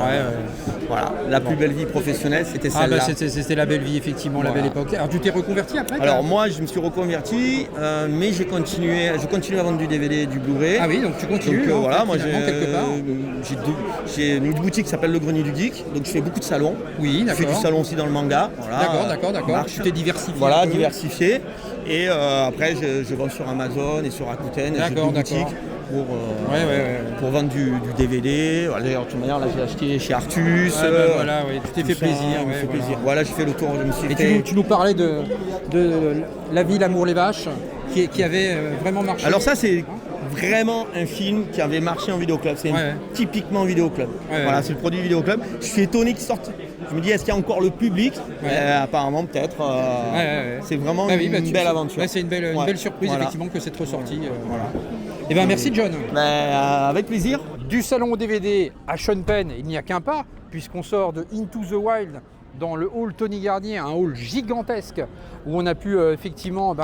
Voilà, la plus belle vie professionnelle, c'était celle-là.
C'était la belle vie, effectivement, la belle époque. Alors tu t'es reconverti après?
Alors moi, je me suis reconverti, mais je continue à vendre du DVD et du Blu-ray.
Ah oui, donc tu continues.
Donc voilà, moi j'ai une boutique qui s'appelle Le Grenier du Geek, donc je fais beaucoup de salons.
Oui, d'accord.
Je fais du salon aussi dans le manga.
D'accord. Tu t'es diversifié.
Voilà, diversifié. Et après, je vends sur Amazon et sur Rakuten. J'ai deux boutiques pour vendre du DVD. D'ailleurs, de toute manière, là, j'ai acheté chez Artus.
Tu t'es fait plaisir.
Voilà, j'ai fait le tour.
Tu nous parlais de La Vie, l'amour, les vaches, qui avait vraiment marché.
Alors ça, c'est vraiment un film qui avait marché en vidéoclub. C'est typiquement vidéoclub. Voilà, c'est le produit vidéoclub. Je suis étonné qu'il sorte. Je me dis, est-ce qu'il y a encore le public? Apparemment, peut-être. C'est vraiment une belle aventure.
C'est une belle surprise, effectivement, que c'est ressorti. Eh bien, merci, John.
Avec plaisir.
Du salon DVD à Sean Penn, il n'y a qu'un pas, puisqu'on sort de Into the Wild dans le hall Tony Garnier, un hall gigantesque où on a pu effectivement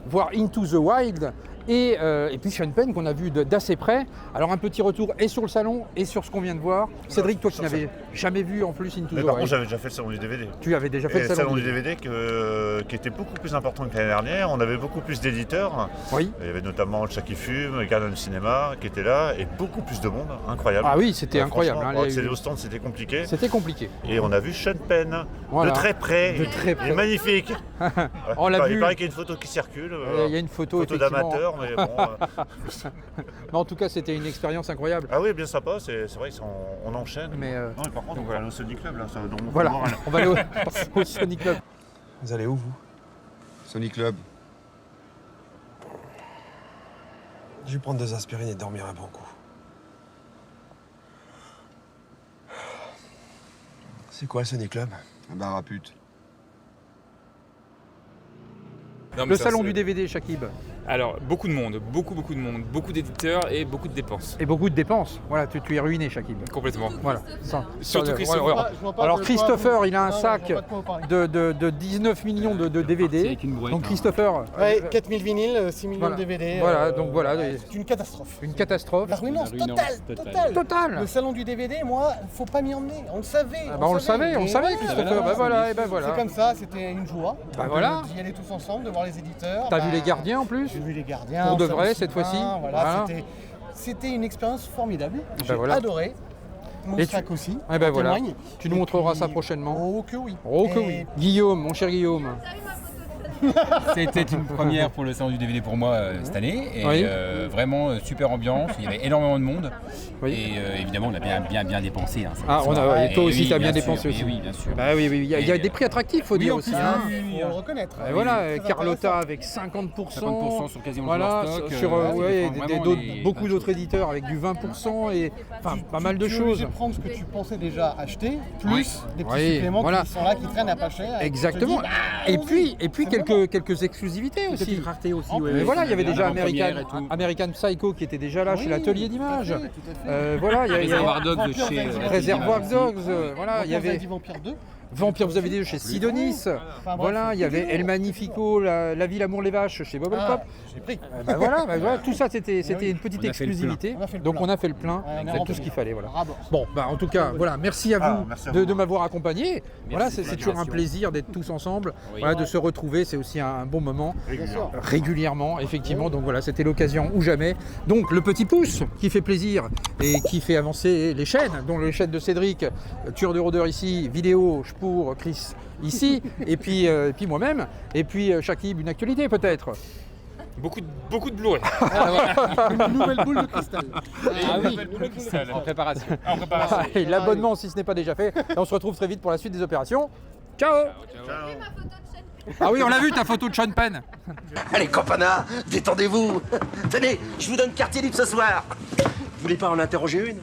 voir Into the Wild. Et puis Sean Penn qu'on a vu d'assez près. Alors un petit retour et sur le salon et sur ce qu'on vient de voir. Cédric, toi qui n'avais jamais vu en plus Into the Wild.
Par contre, j'avais déjà fait le salon du DVD.
Tu avais déjà fait le
salon du DVD qui était beaucoup plus important que l'année dernière. On avait beaucoup plus d'éditeurs.
Oui.
Il y avait notamment Le Chat qui fume, Garden Cinéma qui était là et beaucoup plus de monde. Incroyable.
Ah oui, c'était incroyable.
Pour accéder au stand, c'était compliqué.
C'était compliqué.
Et on a vu Sean Penn de très près. Il est magnifique.
On l'a vu.
Il paraît qu'il y a une photo qui circule.
Il y a une photo
d'amateur, mais bon.
Mais en tout cas, c'était une expérience incroyable.
Ah oui, bien sympa, c'est vrai qu'on enchaîne.
Mais
non, mais par contre, on va aller au Sonic Club, là, ça va dans mon
voilà, on va aller au Sonic Club.
Vous allez où, vous? Sonic Club. Je vais prendre 2 aspirines et dormir un bon coup. C'est quoi le Sonic Club? Un bar à pute.
Le salon du DVD, Shakib.
Alors, beaucoup de monde, beaucoup de monde, beaucoup d'éditeurs et beaucoup de dépenses.
Et beaucoup de dépenses. Voilà, tu es ruiné, Shakib.
Complètement.
Voilà.
Surtout Christopher.
Alors, Christopher, il a un sac de 19 millions de DVD. Donc, Christopher.
4000 vinyles, 6 millions de DVD.
Voilà, donc voilà.
C'est une catastrophe.
Une catastrophe.
La ruinance totale. Le salon du DVD, moi, faut pas m'y emmener. On le savait.
On le savait, Christopher. Voilà.
C'est comme ça, c'était une joie.
Voilà.
D'y aller tous ensemble, de voir les éditeurs.
T'as vu les gardiens en plus?
J'ai vu les gardiens.
Pour de vrai cette fois-ci.
Voilà. C'était une expérience formidable. J'ai adoré. Mon sac aussi.
Tu nous montreras ça prochainement.
Oh que oui.
Oh que oui. Guillaume, mon cher Guillaume.
C'était une première pour le salon du DVD pour moi cette année. Et vraiment super ambiance, il y avait énormément de monde. Et évidemment, on a bien dépensé. Hein,
et toi aussi, tu as bien dépensé aussi.
Oui, bien sûr.
Bah, oui, il y a des prix attractifs, faut dire aussi.
Il faut le reconnaître.
Voilà, Carlotta avec 50%.
50% sur quasiment
voilà,
le stock.
Beaucoup d'autres éditeurs avec du 20% et pas mal de choses.
Tu es prendre ce que tu pensais déjà acheter, plus des petits suppléments qui sont là, qui traînent à pas cher.
Exactement. Et puis quelques exclusivités aussi.
Petites raretés aussi.
Mais voilà, il y avait déjà American Psycho qui était déjà là chez l'atelier d'image. Voilà, il y avait
Réservoir Dogs chez
Réservoir Dogs. Voilà, il y avait
Vampire 2.
Vampire, vous avez dit chez Sidonis. Voilà, il y avait El Magnifico, La Vie, l'Amour, les Vaches chez Bubble Pop.
J'ai pris.
Voilà, tout ça c'était une petite exclusivité. Donc on a fait le plein, c'est tout ce qu'il fallait. Voilà. Bon, en tout cas, voilà, merci à vous de m'avoir accompagné. Voilà, c'est toujours un plaisir d'être tous ensemble, de se retrouver, c'est aussi un bon moment. Régulièrement, effectivement. Donc voilà, c'était l'occasion ou jamais. Donc le petit pouce qui fait plaisir et qui fait avancer les chaînes, dont les chaînes de Cédric, Tueur de rôdeurs ici, vidéo, pour Chris ici, et puis moi-même, et puis Shakib, une actualité peut-être.
Beaucoup de Blu-ray.
Une nouvelle boule de cristal.
Une boule de cristal en préparation.
Et l'abonnement si ce n'est pas déjà fait. Et on se retrouve très vite pour la suite des opérations. Ciao. Ah oui, on l'a vu ta photo de Sean Penn.
Allez copains, détendez-vous. Tenez, je vous donne quartier libre ce soir. Vous voulez pas en interroger une?